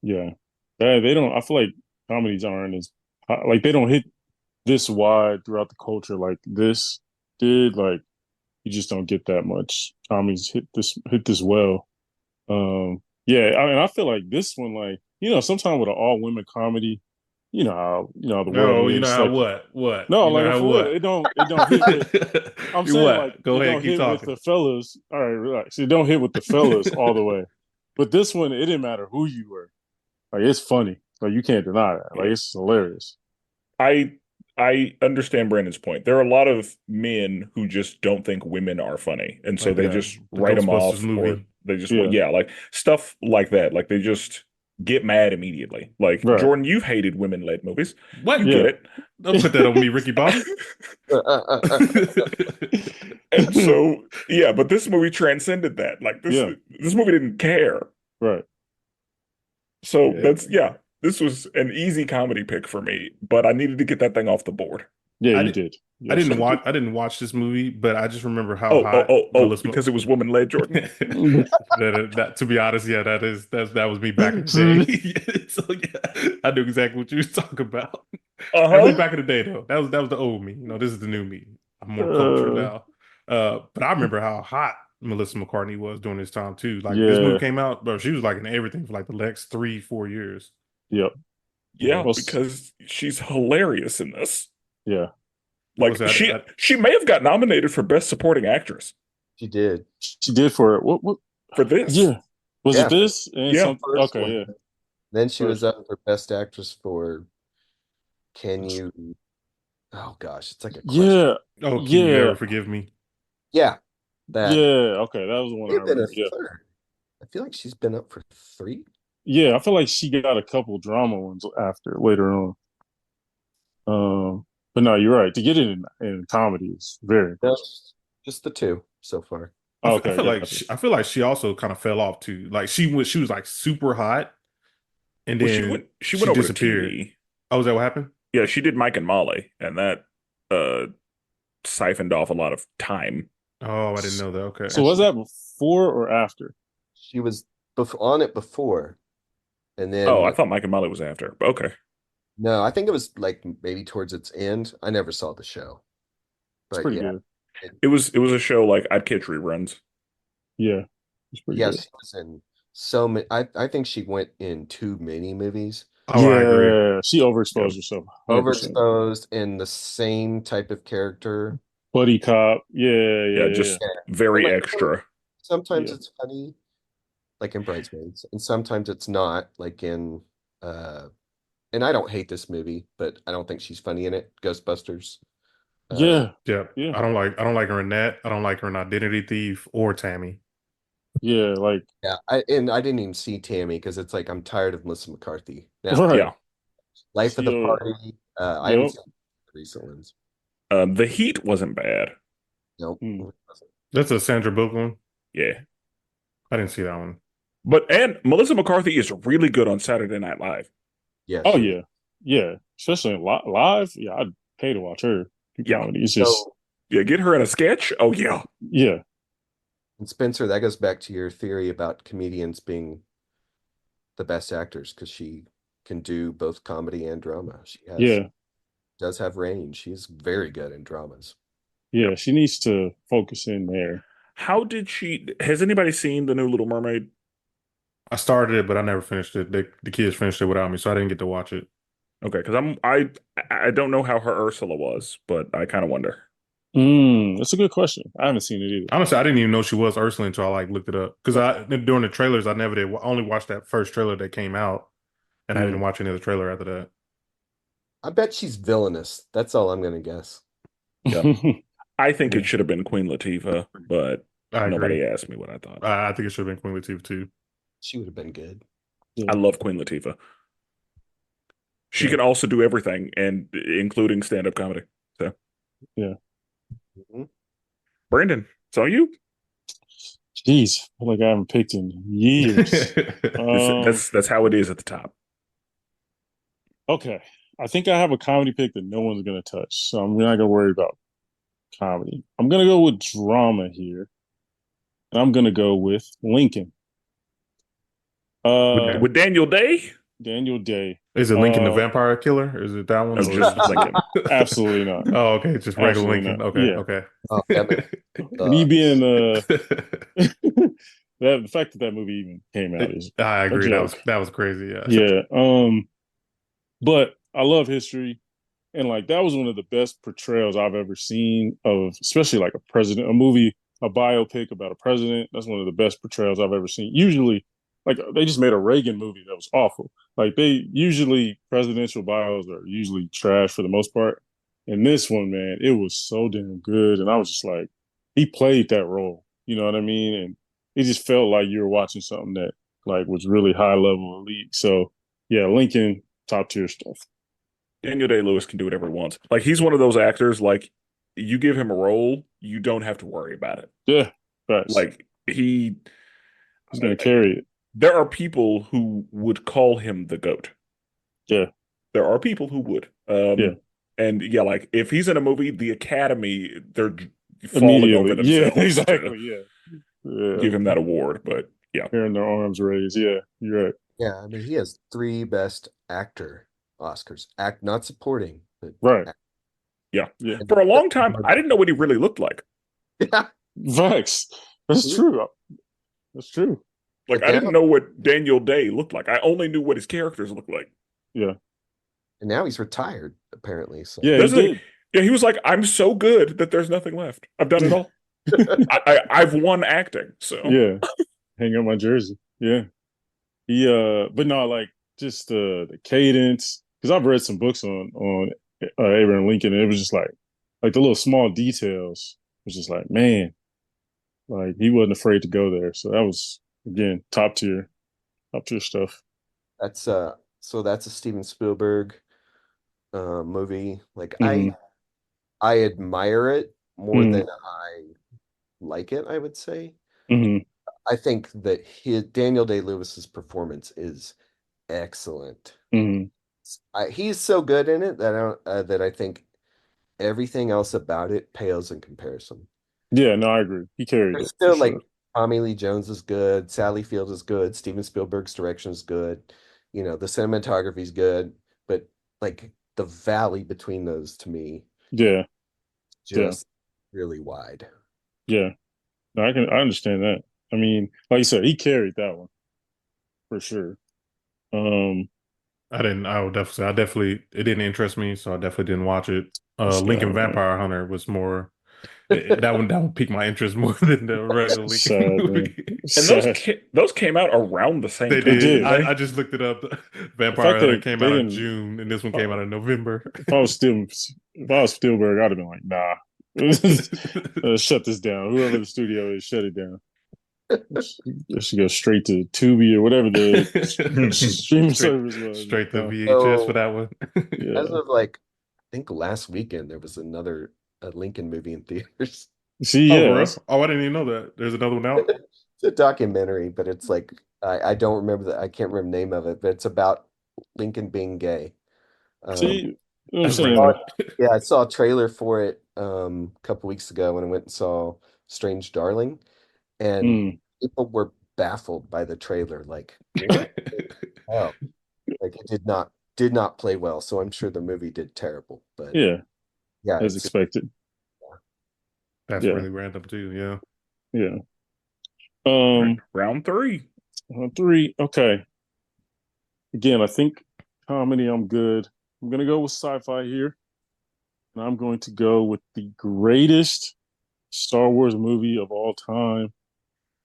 Yeah. They don't, I feel like comedies aren't as, like, they don't hit this wide throughout the culture like this did. Like, you just don't get that much comedies hit this well. Yeah, I mean, I feel like this one, like, sometimes with an all women comedy, how the world No, you know is. how Like, what? no, You know like how for real, what? it don't hit with. I'm saying like What? Go it ahead, don't keep hit with talking. the fellas. All right, relax. It don't hit with the fellas all the way. But this one, it didn't matter who you were. Like it's funny. Like you can't deny that. Like Yeah. it's hilarious. I I understand Brandon's point. There are a lot of men who just don't think women are funny, and so Like they that, just the write them Ghostbusters off, or movie. they just Yeah. yeah, like stuff like that. Like they just get mad immediately. Like Right. Jordan, you've hated women-led movies. What? You Yeah. get it. Don't put that on me, Ricky Bobby. And so yeah, but this movie transcended that. Like Yeah. this movie didn't care. Right. So Yeah. that's yeah. This was an easy comedy pick for me, but I needed to get that thing off the board. Yeah, I you did- did. You absolutely I didn't watch this movie, but I just remember how Oh, hot Willis because it was woman-led, Jordan. that to be honest, yeah, that was me back in the day. So yeah, I knew exactly what you was talking about. That was me Uh-huh. back in the day though. That was the old me. This is the new me. I'm more cultured now. But I remember how hot Melissa McCartney was during this time too. Like this movie Yeah. came out, bro, she was like in everything for like the next 3-4 years. Yep. Yeah, Well, because she's hilarious in this. Yeah. Like Was that- she may have got nominated for Best Supporting Actress. She did. She did for it. What? For this. Yeah. Was Yeah, it this? And Yeah. something. first Okay, one. yeah. Then she was First. up for Best Actress for Can You? Oh gosh, it's like a question. Yeah. Oh, can you Yeah. ever forgive me? Yeah, that Yeah. Okay, that was the one I may have been a remember. Yeah. third. I feel like she's been up for three. Yeah. I feel like she got a couple drama ones after later on. But no, you're right. To get it in comedy is very impressive. That's just the two so far. I Okay, feel like gotcha. I feel like she also kind of fell off too. Like she was like super hot, and Well, then she she went over to disappeared. TV. Oh, is that what happened? Yeah, she did Mike and Molly, and that uh siphoned off a lot of time. Oh, I didn't know that. Okay. So was that before or after? She was on it before, and Oh, I then thought Mike and Molly was after. But okay. no, I think it was like maybe towards its end. I never saw the show, It's but pretty yeah, good. It was a show like I'd catch reruns. Yeah, it's pretty yeah, good. she was in so many. I think she went in too many movies. Oh, I agree. Yeah, she Yeah. overexposed herself 100%. Overexposed in the same type of character. Buddy cop. Yeah, Yeah, yeah, yeah, just Yeah. And very like extra. sometimes yeah. it's funny, like in Bridesmaids, and sometimes it's not, like in uh and I don't hate this movie, but I don't think she's funny in it. Ghostbusters. Uh Yeah, Yeah. yeah, I don't like her in that. I don't like her in Identity Thief or Tammy. yeah. Like, yeah, I didn't even see Tammy because it's like I'm tired of Melissa McCarthy. Now, right. Yeah. Life of the She, Party, I haven't yep. seen the recent ones. The Heat wasn't bad. Nope. Mm. That's a Sandra Bullock one. Yeah. I didn't see that one. And Melissa McCarthy is really good on Saturday Night Live. Yeah, Oh, she is. yeah, yeah. Especially in live. Yeah, I'd pay to watch her do Yeah. comedy. It's just, So, Yeah, get her in a sketch. Oh yeah. yeah, and Spencer, that goes back to your theory about comedians being the best actors because she can do both comedy and drama. She yeah, does have range. She's very good in dramas. yeah. She needs to focus in there. Has anybody seen the new Little Mermaid? I started it, but I never finished it. The kids finished it without me, so I didn't get to watch it. Okay, because I don't know how her Ursula was, but I kind of wonder. That's a good question. I haven't seen it either. Honestly, I didn't even know she was Ursula until I like looked it up. Because during the trailers, I never did. I only watched that first trailer that came out, and I didn't watch any of the trailer after that. I bet she's villainous. That's all I'm gonna guess. Yeah. I think Yeah. it should have been Queen Latifah, but I nobody agree. asked me what I thought. I think it should have been Queen Latifah too. She would have been good. Yeah. I love Queen Latifah. She Yeah. can also do everything, and including stand-up comedy. So, Yeah. Mhm. Brandon, it's on you. Jeez, I feel like I haven't picked in years. That's how it is at the top. Okay. I think I have a comedy pick that no one's gonna touch, so I'm not gonna worry about comedy. I'm gonna go with drama here, and I'm gonna go with Lincoln. With Daniel Day? Daniel Day. Is it Lincoln the Vampire Killer? Or is it that one? No, Or just is it- Lincoln. Absolutely not. Oh, okay, just regular Absolutely Lincoln. not. Okay, Yeah. okay. Oh, Me being the fact that movie even came out is I a agree. joke. That was crazy. Yeah. Yeah. But I love history. And like that was one of the best portrayals I've ever seen of especially like a president, a movie, a biopic about a president. That's one of the best portrayals I've ever seen. Usually, like they just made a Reagan movie that was awful. Like they usually presidential bios are usually trash for the most part. And this one, man, it was so damn good. And I was just like, he played that role. You know what I mean? And it just felt like you were watching something that like was really high level elite. So yeah, Lincoln, top tier stuff. Daniel Day-Lewis can do whatever he wants. Like he's one of those actors. Like you give him a role, you don't have to worry about it. Yeah, facts. Like he's gonna carry it. There are people who would call him the GOAT. Yeah, there are people who would. Yeah. And yeah, like if he's in a movie, the Academy they're falling over immediately. Yeah, themselves exactly. to Yeah, give him that award. But yeah, hearing their arms raised. Yeah, you're right. Yeah, I mean, he has 3 best actor Oscars. Act not supporting, but Right. act. yeah. Yeah, For a long time, I didn't know what he really looked like. Yeah. facts. That's true. That's true. Like But I now- didn't know what Daniel Day looked like. I only knew what his characters looked like. Yeah, And now he's retired, apparently. So yeah. He That's the- did. Yeah, he was like, I'm so good that there's nothing left. I've done it all. I've won acting, so Yeah, hang up my jersey. Yeah, he. But no, like just the cadence because I've read some books on Abraham Lincoln, and it was just like the little small details was just like man, like he wasn't afraid to go there. So that was again top tier stuff. That's so that's a Steven Spielberg movie. Like Hmm. I admire it more Hmm. than I like it, I would say. Hmm. I think that Daniel Day-Lewis's performance is excellent. Hmm. He's so good in it that that I think everything else about it pales in comparison. Yeah, no, I agree. He carried There's it for still sure. like Tommy Lee Jones is good, Sally Field is good, Steven Spielberg's direction is good, the cinematography is good, but like the valley between those to me Yeah, yeah, just really wide. yeah. No, I understand that. I mean, like you said, he carried that one for sure. Um, I didn't. I would definitely. Say I definitely. It didn't interest me, so I definitely didn't watch it. Lincoln sad, Vampire Hunter was more. That one piqued my interest more than the regular Lincoln sad, man, movie. and sad. those came out around the same They They time, did. didn't did. I they? just looked it up. The Vampire fact Hunter that came they out in didn't. June, and this one came Uh, out in November. if I was Spielberg, I'd have been like, nah, shut this down. Whoever the studio is, shut it down. It should go straight to Tubi or whatever the streaming straight, service was. straight to VHS for So that one. as Yeah. of like I think last weekend there was another a Lincoln movie in theaters. See, Oh, yeah, bro. Oh, I didn't even know that. There's another one out. It's a documentary, but it's like I don't remember I can't remember the name of it, but it's about Lincoln being gay. Um, see, what I'm That's saying, saw random. like, it- yeah, I saw a trailer for it a couple weeks ago when I went and saw Strange Darling, and mm, people were baffled by the trailer. Like, what the hell? Like it did not play well, so I'm sure the movie did terrible. But yeah, yeah, as expected. That's Yeah, really random too. Yeah. yeah. All right, Um, round three. three. Okay. Again, I think comedy. I'm good. I'm gonna go with sci-fi here, and I'm going to go with the greatest Star Wars movie of all time,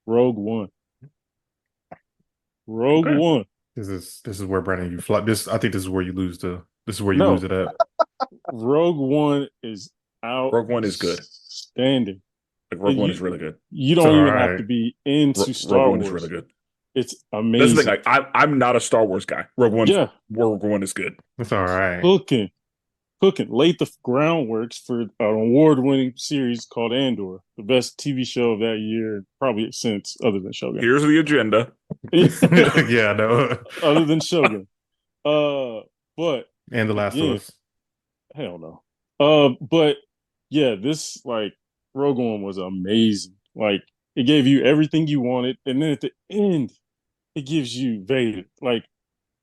Rogue One. Rogue Okay, One. This is where Brandon you fly. This I think this is where you lose the. This is where you lose No, it at. Rogue One is Rogue One is good. outstanding. Like Rogue One is You really good. you It's all don't even have to right. be into Rogue Star One is really Wars. good. It's That's the thing. amazing. Like I'm not a Star Wars guy. Rogue One is good. It's all right. Cooking, cooking. Laid the groundworks for an award-winning series called Andor, the best TV show of that year, probably since, other than Shogun. Here's the agenda. Yeah, no. Other than Shogun. But And The Last of again, Us. hell no. But yeah, this like Rogue One was amazing. Like it gave you everything you wanted, and then at the end, it gives you Vader. Like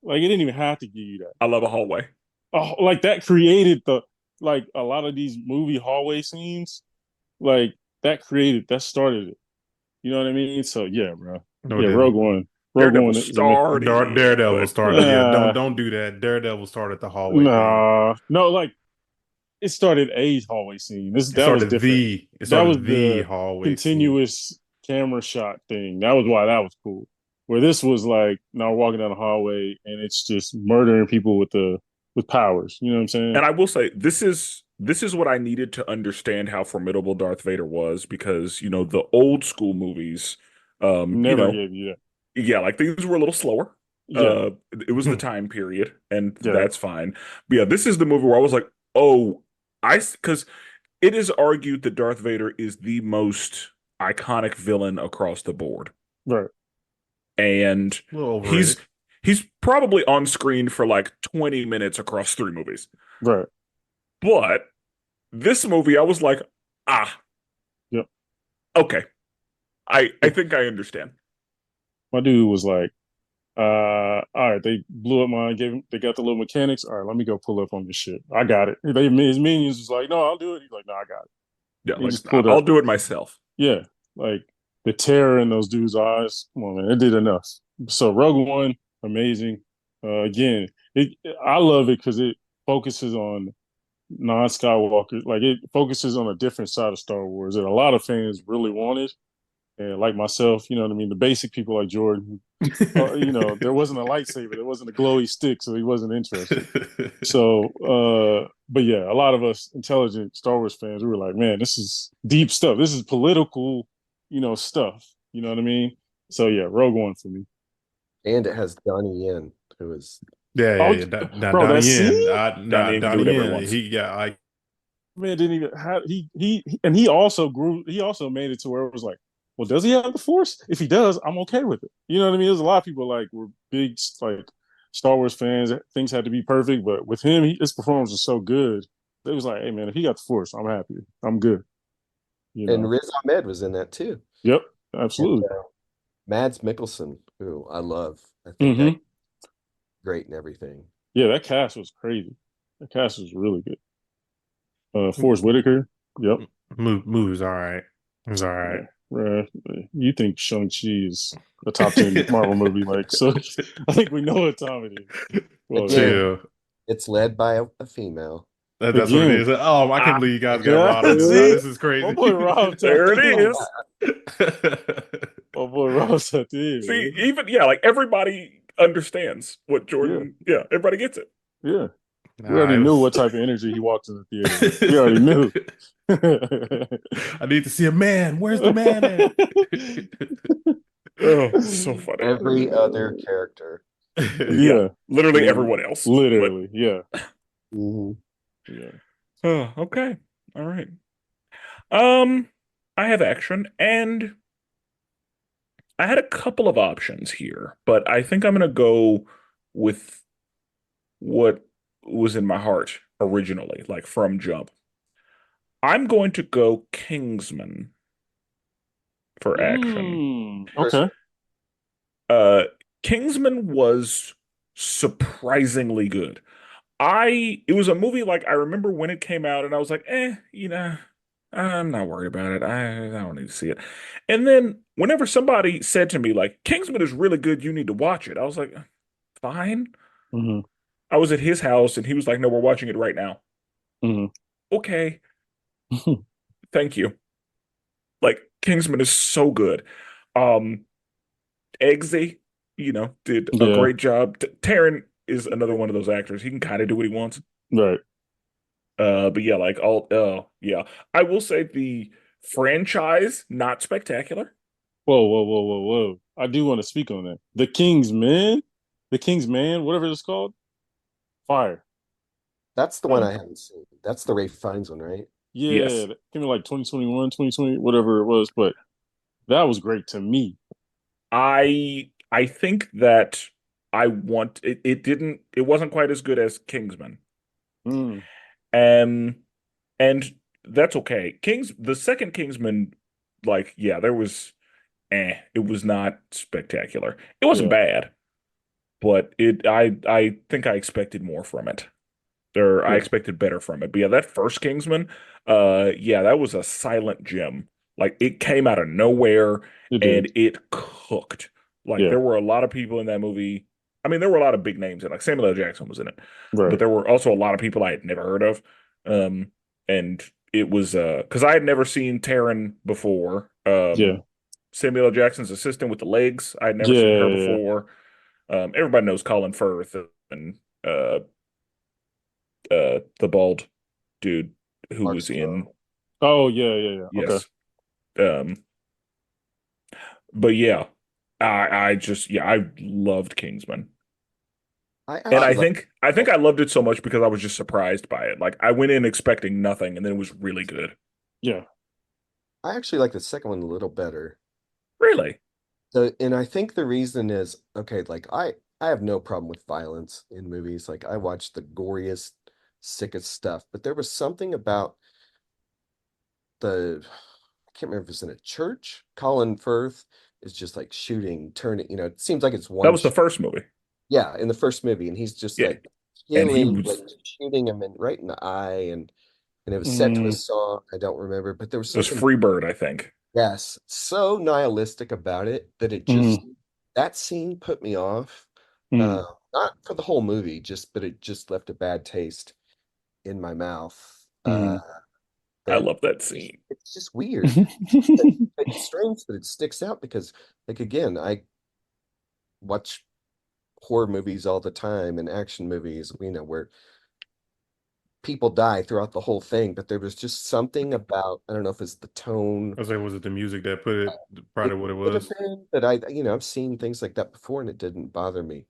it didn't even have to give you that. I love a hallway. Oh, like that created the like a lot of these movie hallway scenes. Like that started it. You know what I mean? So yeah, bro. No, it Yeah, didn't. Rogue Daredevil One is amazing. started, Daredevil but started. Yeah, don't do that. Daredevil started the hallway thing. Nah, no, like it started a hallway scene. This It that was started different. the it That was started the the hallway scene. continuous camera shot thing. That was why that was cool. Where this was like now walking down the hallway and it's just murdering people with powers. You know what I'm saying? and I will say this is what I needed to understand how formidable Darth Vader was because the old school movies, um, you Never know, gave you that. yeah, like things were a little slower. Yeah, It was the time period, and yeah, that's fine. But yeah, this is the movie where I was like, oh, because it is argued that Darth Vader is the most iconic villain across the board, right, and A little he's overrated. he's probably on screen for like 20 minutes across three movies. right. But this movie, I was like, ah, Yep. okay, I think I understand. My dude was like, all right, they blew up mine, they got the little mechanics. All right, let me go pull up on this shit. I got it. His minions was like, no, I'll do it. He's like, no, I got it. Yeah, He like just pulled I'll up. do it myself. Yeah, like the terror in those dudes' eyes. Come on, man, it did enough. So Rogue One, amazing. Again, I love it because it focuses on non-Skywalker. Like it focuses on a different side of Star Wars that a lot of fans really wanted. And like myself, you know what I mean? The basic people like Jordan, there wasn't a lightsaber, there wasn't a glowy stick, so he wasn't interested. So, but yeah, a lot of us intelligent Star Wars fans, we were like, man, this is deep stuff. This is political, stuff. You know what I mean? So yeah, Rogue One for me. And it has Donnie Yen, who is Yeah, Oh, yeah, yeah. Now bro, that Donnie Yen, scene, Donnie can do Donnie whatever he Yen, wants. man, didn't even have and he also grew. He also made it to where it was like, well, does he have the Force? If he does, I'm okay with it. You know what I mean? There's a lot of people like were big like Star Wars fans. Things had to be perfect, but with him, his performance was so good. It was like, hey man, if he got the Force, I'm happy. I'm good. You and know. Riz Ahmed was in that too. Yep, And absolutely. Mads Mikkelsen, who I love. I think Hmm. that's great and everything. Yeah, that cast was crazy. That cast was really good. Forrest Whitaker. Yep. Movie's all right. It's all right. You think Shang-Chi is a top 10 Marvel movie, like, so I think we know what time it is. Well, Again, Chill. it's led by a female. That's what it again, is. Oh, I can't believe you guys got yeah, Rob in this. Now see, this is my crazy. boy Rob There tapped it in. is. My boy Rob tapped in, See, man. even like everybody understands what Yeah, Jordan. Yeah, everybody gets it. yeah. We Nah, already it knew was. what type of energy he walked in the theater with. We already knew. I need to see a man. Where's the man at? Oh, so funny. Every other character. Yeah, Yeah, literally everyone else. But literally, yeah, Mhm. yeah. oh, okay, all right. Um, I have action, and I had a couple of options here, but I think I'm gonna go with what was in my heart originally, like from jump. I'm going to go Kingsman for action. First, Okay. Uh, Kingsman was surprisingly good. It was a movie like I remember when it came out and I was like, I'm not worried about it. I don't need to see it. And then whenever somebody said to me like Kingsman is really good, you need to watch it. I was like, fine. Hmm. I was at his house and he was like, no, we're watching it right now. Hmm. Okay, thank you. Like Kingsman is so good. Um, Eggsy, did a Yeah, great job. Taron is another one of those actors. He can kind of do what he wants. right. But yeah, like all, oh yeah. I will say the franchise not spectacular. Whoa, whoa, whoa, whoa, whoa. I do want to speak on that. The King's Man, whatever it's called, fire. that's the one Uh, I haven't seen. That's the Ray Fiennes one, right? yeah, Yes, that came in like 2021, 2020, whatever it was, but that was great to me. I think that I want it. It wasn't quite as good as Kingsman. Mm, Um, and that's okay. The second Kingsman, like yeah, there was it was not spectacular. It wasn't yeah, bad, but I think I expected more from it. Or I yeah, expected better from it. But yeah, that first Kingsman, yeah, that was a silent gem. Like it came out of nowhere it and did. it cooked. Like Yeah, there were a lot of people in that movie. I mean, there were a lot of big names in it. Like Samuel L. Jackson was in it, but right. there were also a lot of people I had never heard of. Um, and it was because I had never seen Taryn before. Yeah, Samuel L. Jackson's assistant with the legs, I had never yeah, seen her yeah, yeah. before. Everybody knows Colin Firth and the bald dude who Mark was in Strong. Oh, yeah, yeah, yeah. Okay. yes. Um, but yeah, I just yeah, I loved Kingsman. I And actually like I think I loved it so much because I was just surprised by it. Like I went in expecting nothing and then it was really good. Yeah. I actually like the second one a little better. Really? So, and I think the reason is okay, like I have no problem with violence in movies. Like I watch the goriest, sickest stuff, but there was something about I can't remember if it's in a church. Colin Firth is just like shooting, turning, it seems like it's That one was the first movie. yeah, in the first movie, and he's just Yeah. like And he killing, like was shooting him right in the eye, and it was set to a Mm, song. I don't remember, but there was it was something, Freebird, I think. yes, so nihilistic about it that it just mm, that scene put me off. mm. Not for the whole movie, but it just left a bad taste in my mouth. Mhm. I That love that scene. it's just weird. It's strange that it sticks out because, like, again, I watch horror movies all the time and action movies, where people die throughout the whole thing, but there was just something about, I don't know if it's the tone. I was like, was it the music that put it It probably what it could have was? been, but I've seen things like that before and it didn't bother me.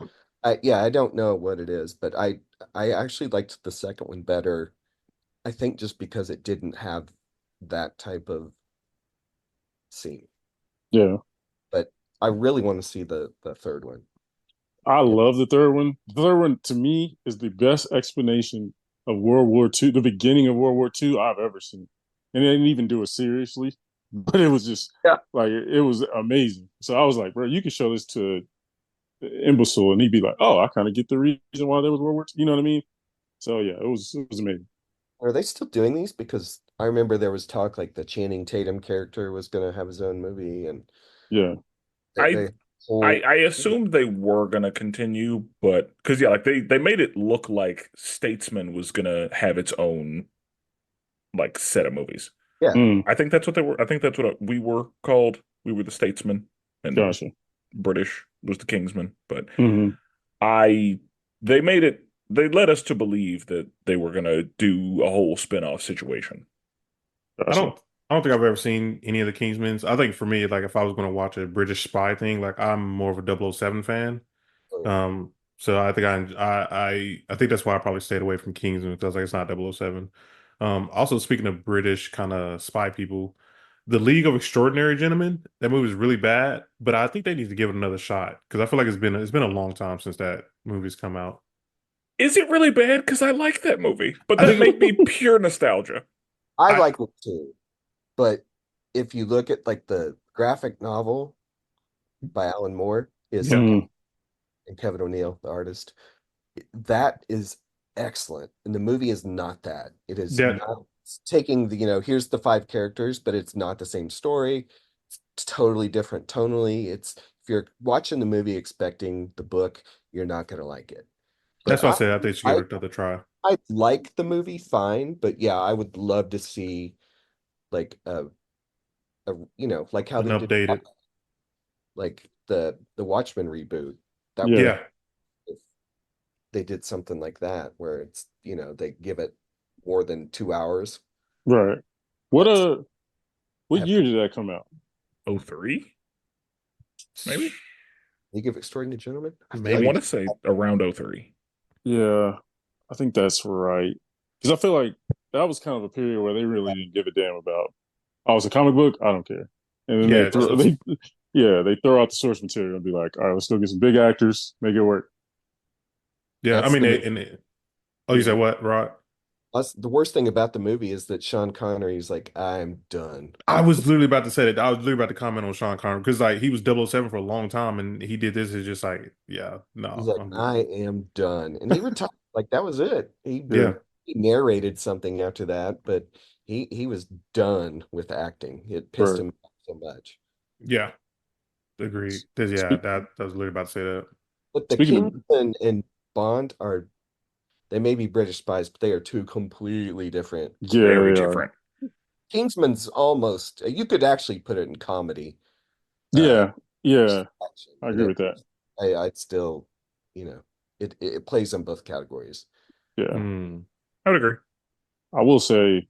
Yeah, I don't know what it is, but I actually liked the second one better. I think just because it didn't have that type of scene. Yeah. But I really want to see the third one. I Yeah. love the third one. The third one to me is the best explanation of World War II, the beginning of World War II I've ever seen. And they didn't even do it seriously, but it was just Yeah. like it was amazing. So I was like, bro, you can show this to an imbecile and he'd be like, oh, I kind of get the reason why there was World War II. You know what I mean? So yeah, it was amazing. Are they still doing these? Because I remember there was talk like the Channing Tatum character was going to have his own movie, and Yeah. I they whole. I assumed they were gonna continue, but because yeah, like they made it look like Statesman was gonna have its own like set of movies. Yeah, Mm, I think that's what they were. I think that's what we were called. We were the Statesman, and gotcha. British was the Kingsman. But Hmm. I they made it. They led us to believe that they were gonna do a whole spin-off situation. I Gotcha. don't I don't think I've ever seen any of the Kingsmans. I think for me, like if I was going to watch a British spy thing, like I'm more of a 007 fan. So I think I think that's why I probably stayed away from Kingsman because like it's not 007. Also speaking of British kind of spy people, The League of Extraordinary Gentlemen, that movie is really bad, but I think they need to give it another shot because I feel like it's been a long time since that movie's come out. Is it really bad? Because I like that movie, but I that think may be pure nostalgia. I I like it too. But if you look at like the graphic novel by Alan Moore, is yeah, Mm, and Kevin O'Neill, the artist, that is excellent. And the movie is not that. It is that not it's taking here's the five characters, but it's not the same story. It's totally different tonally. It's if you're watching the movie expecting the book, you're not gonna like it. But that's why I said I think they should give I it another try. I like the movie fine, but yeah, I would love to see like like how An they did updated. like the Watchmen reboot. That would yeah. be Yeah. if they did something like that where it's they give it more than 2 hours. Right. What That's what have year did that come out? Oh, three, maybe. League of Extraordinary Gentlemen. I feel I like want Maybe. to say around oh 03. Yeah, I think that's right. Because I feel like that was kind of a period where they really didn't give a damn about. Oh, it's a comic book. I don't care. And then Yeah, just they throw out the source material and be like, all right, let's go get some big actors, make it work. yeah. I that's mean, the movie. oh, you said what, Rod? That's the worst thing about the movie is that Sean Connery's like, I'm done. I was literally about to say that. I was literally about to comment on Sean Connery because like he was 007 for a long time and he did this. Is just like, yeah, He's no, like, I'm good. I am done. And he retired. Like that was it. Yeah, He narrated something after that, but he was done with acting. It pissed right. him off so much. Yeah, agreed. 'Cause, yeah, Speak, that I was literally about to say that. But the speaking of, Kingsman and Bond are they may be British spies, but they are two completely different. yeah, Very they are. different. Kingsman's almost you could actually put it in comedy, uh Yeah, yeah, action, I agree with that. I'd still, you know, it plays in both categories. Yeah, Hmm. I would agree. I will say,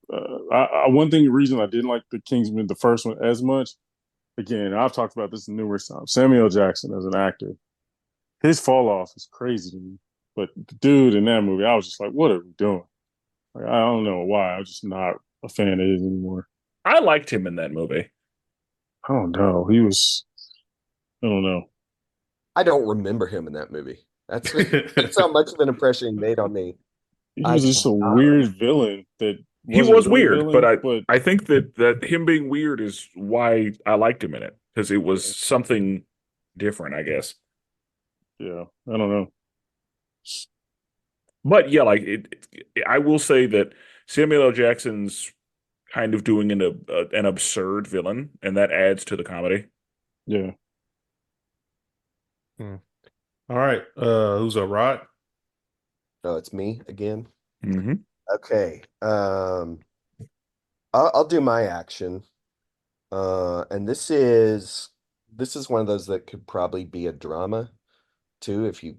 one thing, reason I didn't like the Kingsman, the first one, as much. Again, I've talked about this numerous times. Samuel L. Jackson as an actor, his fall off is crazy to me. But the dude in that movie, I was just like, what are we doing? Like, I don't know why. I'm just not a fan of his anymore. I liked him in that movie. I don't know. He was, I don't know. I don't remember him in that movie. That's how much of an impression he made on me. He I was do just a not weird villain that He wasn't was really a weird, but villain, I but I think that him being weird is why I liked him in it because it was something different, I guess. yeah, I don't know. But yeah, like I will say that Samuel L. Jackson's kind of doing an absurd villain, and that adds to the comedy. Yeah. Hmm. All right. Who's up, Rod? Oh, it's me again. Hmm. Okay. I'll do my action. And this is one of those that could probably be a drama too, if you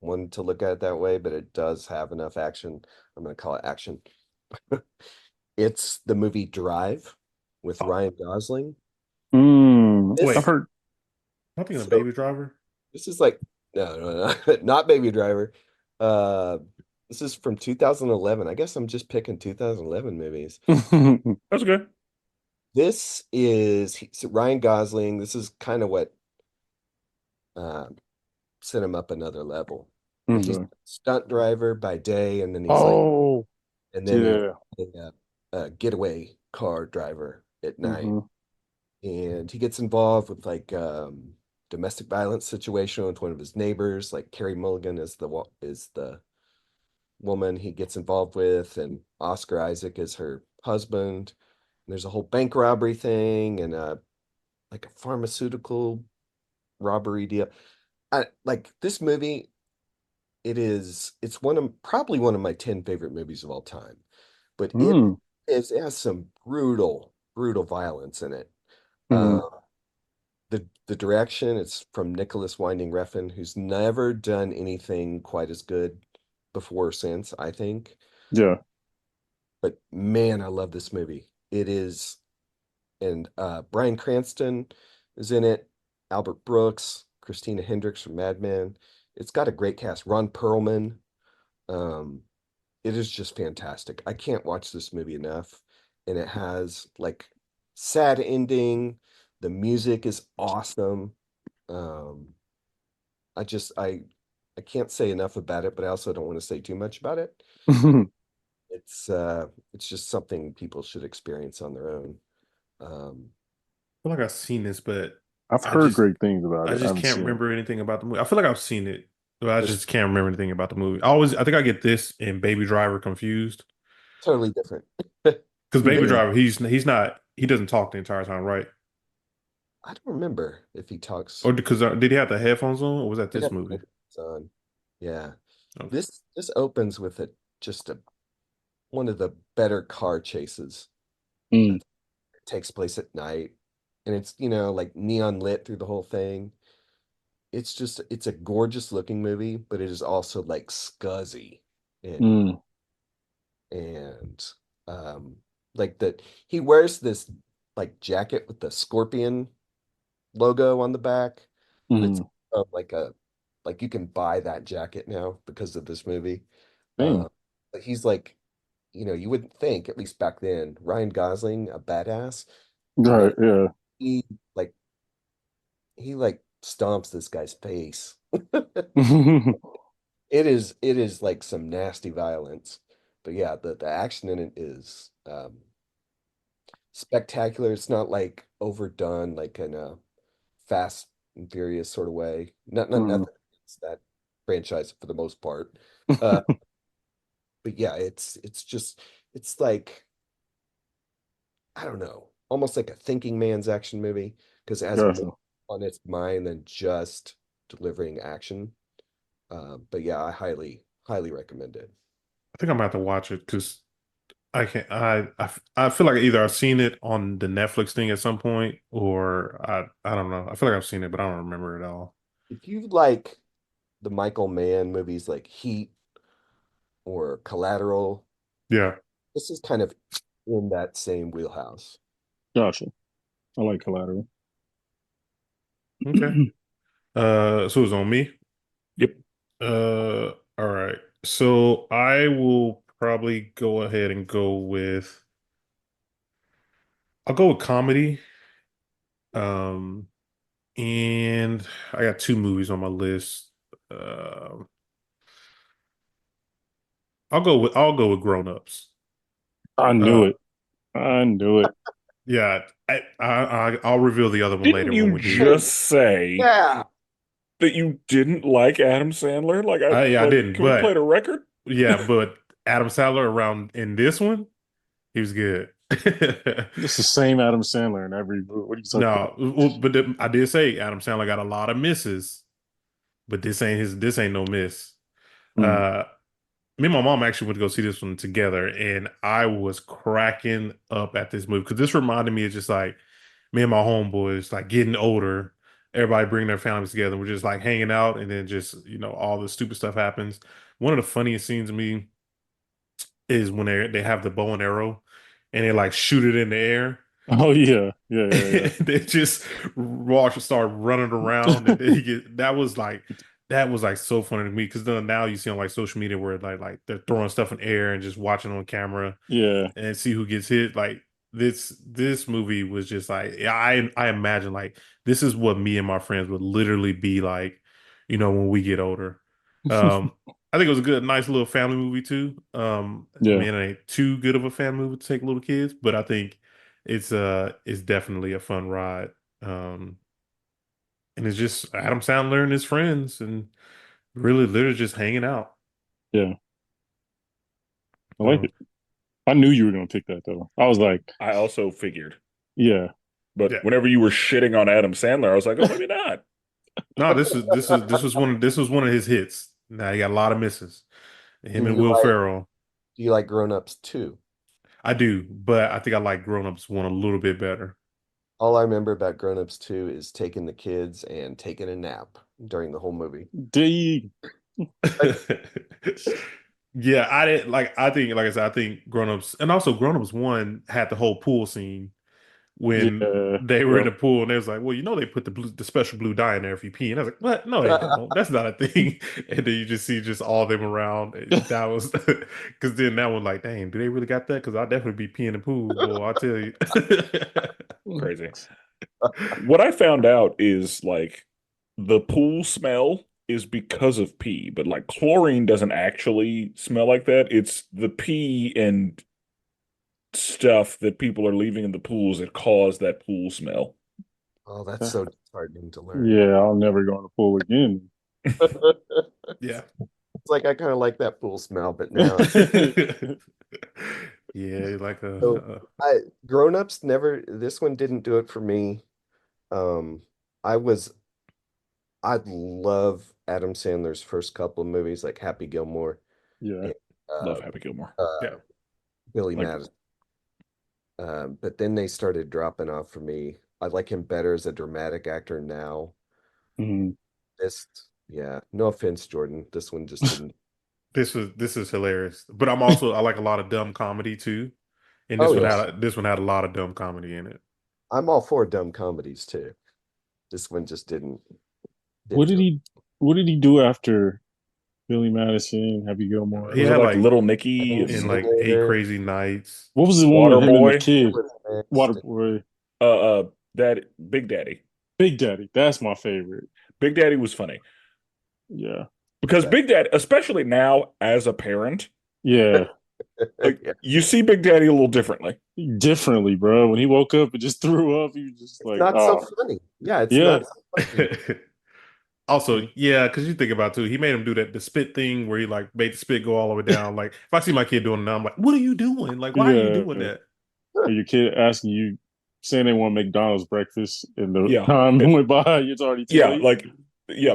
wanted to look at it that way, but it does have enough action. I'm gonna call it action. It's the movie Drive with Oh, Ryan Gosling. I've wait, This heard. I'm thinking of so Baby Driver. this is like no, not Baby Driver. Uh, this is from 2011. I guess I'm just picking 2011 movies. That's good. So Ryan Gosling. This is kind of what uh, sent him up another level. But he's a Okay. stunt driver by day, and then Oh, he's yeah. a getaway car driver at night. Hmm. And he gets involved with like domestic violence situation with one of his neighbors, like Carrie Mulligan is the woman he gets involved with, and Oscar Isaac is her husband. And there's a whole bank robbery thing and like a pharmaceutical robbery deal. Like this movie, it's probably one of my 10 favorite movies of all time. But Mm. it has some brutal violence in it. Hmm. Uh, the direction, it's from Nicholas Winding Refn, who's never done anything quite as good before or since, I think. Yeah. But man, I love this movie. It is, and Bryan Cranston is in it, Albert Brooks, Christina Hendricks from Mad Men. It's got a great cast. Ron Perlman. Um, it is just fantastic. I can't watch this movie enough. And it has like sad ending. The music is awesome. Um, I can't say enough about it, but I also don't want to say too much about it. It's just something people should experience on their own. Um, I feel like I've seen this, but I've I heard just great things about I it. I just haven't can't seen it. remember anything about the movie. I feel like I've seen it, but I it's just can't remember anything about the movie. I think I get this and Baby Driver confused totally different. because Baby Yeah. Driver he doesn't talk the entire time, right? I don't remember if he talks. Or because did he have the headphones on, or was that I'd this have to movie? look at his on. Yeah, Okay. this opens with just a one of the better car chases. Mm. It takes place at night, and it's like neon lit through the whole thing. It's a gorgeous looking movie, but it is also like scuzzy and Mm. and um like that he wears this like jacket with the scorpion logo on the back that's Mm. like you can buy that jacket now because of this movie. Dang. But he's like, you wouldn't think, at least back then, Ryan Gosling, a badass, Right. but Yeah. he like he like stomps this guy's face. It is like some nasty violence. But yeah, the action in it is spectacular. It's not like overdone, like in a Fast and Furious sort of way. Not Mm. nothing against that franchise for the most part. Uh, but yeah, it's like I don't know, almost like a thinking man's action movie because it has more Gotcha. on its mind than just delivering action. But yeah, I highly recommend it. I think I'm about to watch it because I can't. I feel like either I've seen it on the Netflix thing at some point, or I don't know. I feel like I've seen it, but I don't remember it all. If you like the Michael Mann movies like Heat or Collateral, Yeah. this is kind of in that same wheelhouse. Gotcha. I like Collateral. Okay. So it's on me. Yep. All right. So I will probably go ahead and I'll go with comedy. Um, and I got two movies on my list. Um, I'll go with Grown Ups. I knew Uh, it. I knew it. yeah, I'll reveal the other one Didn't later when you we do. just say Yeah. that you didn't like Adam Sandler? Yeah, I didn't, Can we play but the record? yeah, but Adam Sandler around in this one, he was good. It's the same Adam Sandler in every movie. What are you talking No, well, but I did say Adam Sandler got a lot of misses, but this ain't no miss. about? Uh, me and my mom actually went to go see this one together, and I was cracking up at this movie because this reminded me of just like me and my homeboys, like getting older. Everybody bringing their families together. We're just like hanging out, and then just all the stupid stuff happens. One of the funniest scenes to me is when they have the bow and arrow, and they like shoot it in the air. Oh yeah, yeah, yeah, yeah. They just Walsh start running around, and they that was like so funny to me because then now you see on like social media where like they're throwing stuff in air and just watching on camera Yeah. and see who gets hit. Like this movie was just like I imagine like this is what me and my friends would literally be like, when we get older. Um, I think it was a nice little family movie too. Yeah. Man, it ain't too good of a family movie to take little kids, but I think it's definitely a fun ride. Um, and it's just Adam Sandler and his friends and really literally just hanging out. Yeah. I like So it. I knew you were gonna pick that though. I was like, I also figured. yeah. But yeah. whenever you were shitting on Adam Sandler, I was like, oh, maybe not. No, this was one of his hits. Now he got a lot of misses. Him Do and you Will like Ferrell. do you like Grown Ups too? I do, but I think I like Grown Ups one a little bit better. All I remember about Grown Ups 2 is taking the kids and taking a nap during the whole movie. D. Yeah, I didn't like. I think, like I said, I think Grown Ups and also Grown Ups one had the whole pool scene when Yeah. they were in Yep. the pool and they was like, "Well, they put the special blue dye in there if you pee." And I was like, "What? No, they don't. That's not a thing." And then you just see just all them around. That was because then that one like, dang, do they really got that? Because I'll definitely be peeing in the pool, boy. I tell you. Crazy. What I found out is like the pool smell is because of pee, but like chlorine doesn't actually smell like that. It's the pee and stuff that people are leaving in the pools that cause that pool smell. Oh, that's so disheartening to learn. Yeah, I'll never go in the pool again. Yeah. It's like I kind of like that pool smell, but now Yeah, like so I Grown Ups never this one didn't do it for me. Um I was I love Adam Sandler's first couple of movies like Happy Gilmore Yeah. and Love Happy Gilmore. yeah. Billy Like Madison. But then they started dropping off for me. I like him better as a dramatic actor now. Mhm. This, yeah, no offense, Jordan. This one just didn't. This is hilarious. But I like a lot of dumb comedy too. And Oh yes, this one had a lot of dumb comedy in it. I'm all for dumb comedies too. This one just What didn't did do it. he what did he do after Billy Madison, Happy Gilmore? He was it had like like Little Nicky in and like Eight Simulator. Crazy Nights. What was the one with him and the Waterboy? It kid? was next. Waterboy. That Big Daddy. Big Daddy. That's my favorite. Big Daddy was funny Yeah. because That- Big Daddy, especially now as a parent, Yeah. like yeah. you see Big Daddy a little differently. Differently, bro. When he woke up and just threw up, he was just It's like, not so oh, funny. Yeah, it's yeah. not so funny. Also, yeah, because you think about it too, he made him do the spit thing where he like made the spit go all the way down. Like if I see my kid doing it now, I'm like, what are you doing? Like, why are you Yeah. doing that? Or your kid asking you, saying they want McDonald's breakfast, and the Yeah. time went by, it's already too Yeah, late. like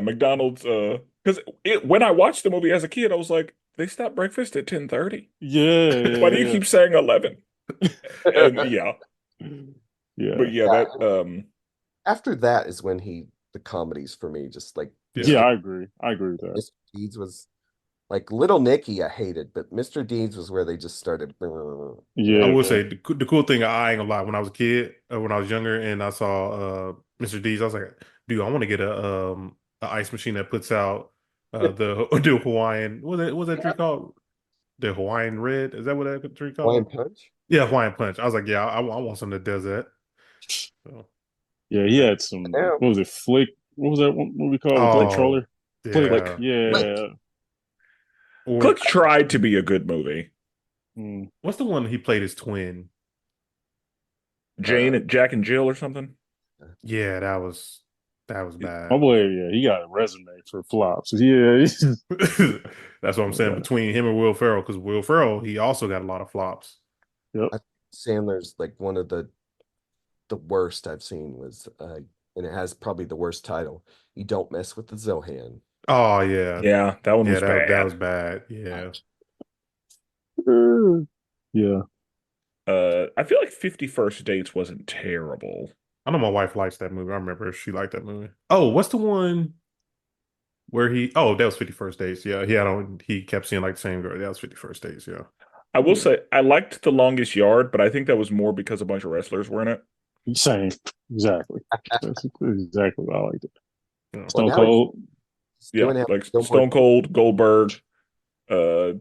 McDonald's because when I watched the movie as a kid, I was like, they stopped breakfast at 10:30. Yeah, Why do you yeah, keep saying 11? And yeah, yeah. Yeah. but yeah, Yeah, that after that is when the comedies for me just like Yeah. Yeah, I agree. I agree with that. Mr. Deeds was like Little Nicky I hated, but Mr. Deeds was where they just started. I Yeah. will say the cool thing I ain't gonna lie, when I was a kid, when I was younger, and I saw Mr. D's, I was like, dude, I want to get a ice machine that puts out the Hawaiian what's that drink called? The Hawaiian Red? Is that what that drink Hawaiian called? Punch. Yeah, Hawaiian Punch. I was like, yeah, I want something that does that. So, Yeah, he had some, Now, what was it, Flick? What was that one movie called with the oh controller? Flick. Click. yeah. Yeah. Or Click tried to be a good movie. Mm. what's the one he played his twin? Jack and Jill or something. Yeah, that was My bad. boy, yeah, he got a resume for flops. Yeah. That's what I'm saying Yeah. between him and Will Ferrell, because Will Ferrell, he also got a lot of flops. Yep. I think Sandler's like one of the worst I've seen was and it has probably the worst title. You don't mess with the Zohan. Oh yeah. Yeah, that one Yeah, was that bad. was bad. Yeah. Yeah. I feel like 51st Dates wasn't terrible. I know my wife likes that movie. I remember she liked that movie. Oh, what's the one where he? Oh, that was 51st Days. Yeah, he kept seeing like the same girl. That was 51st Days. Yeah. I will say I liked The Longest Yard, but I think that was more because a bunch of wrestlers were in it. Same. Exactly. That's exactly what I liked it. Yeah. Well, Stone now Cold, he's Yeah, going to have like no more. Stone Cold, Goldberg. Uh,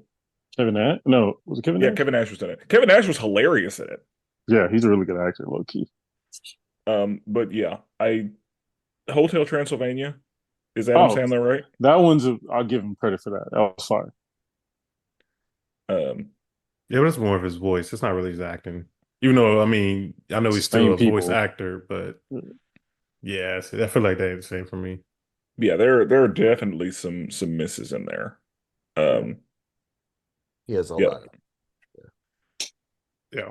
Kevin Nash. No, was it Kevin yeah, Nash? Kevin Nash was in it. Kevin Nash was hilarious in it. Yeah, he's a really good actor, low key. But yeah, I Hotel Transylvania is Adam Oh, Sandler, right? that one's I'll give him credit for that. That was fire. Um, Yeah, but it's more of his voice. It's not really his acting. Even though, I mean, I know It's he's the still same a voice people. actor, but yeah, I feel like they're the same for me. yeah, there are definitely some misses in there. Um, He has a yeah, lot. Yeah.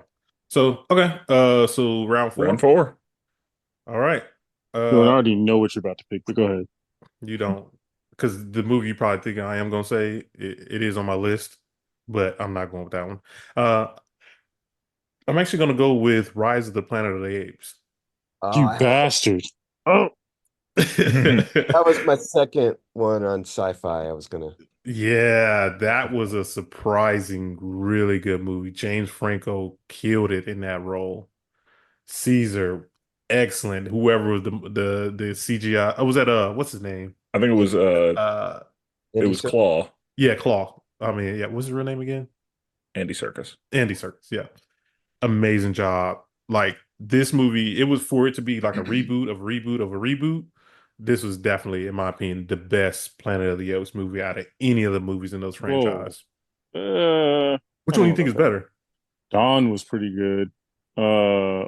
So, okay. So round round four. four. All right. So I Uh, already know what you're about to pick, but go ahead. you don't, because the movie you probably think I am gonna say it is on my list, but I'm not going with that one. Uh, I'm actually gonna go with Rise of the Planet of the Apes. Oh, You bastard. Oh, that was my second one on sci-fi. I was gonna. Yeah, that was a surprising, really good movie. James Franco killed it in that role. Caesar, excellent. Whoever was the CGI. Oh, was that what's his name? I think Uh it Andy was Serkis. Claw, yeah, Claw. I mean, yeah, what's his real name again? Andy Serkis. Andy Serkis. Yeah. Amazing job. Like this movie, it was for it to be like a reboot of a reboot of a reboot. This was definitely, in my opinion, the best Planet of the Apes movie out of any of the movies in those whoa. franchise. I Which one don't do know you think about is that. better? Dawn was pretty good. Uh,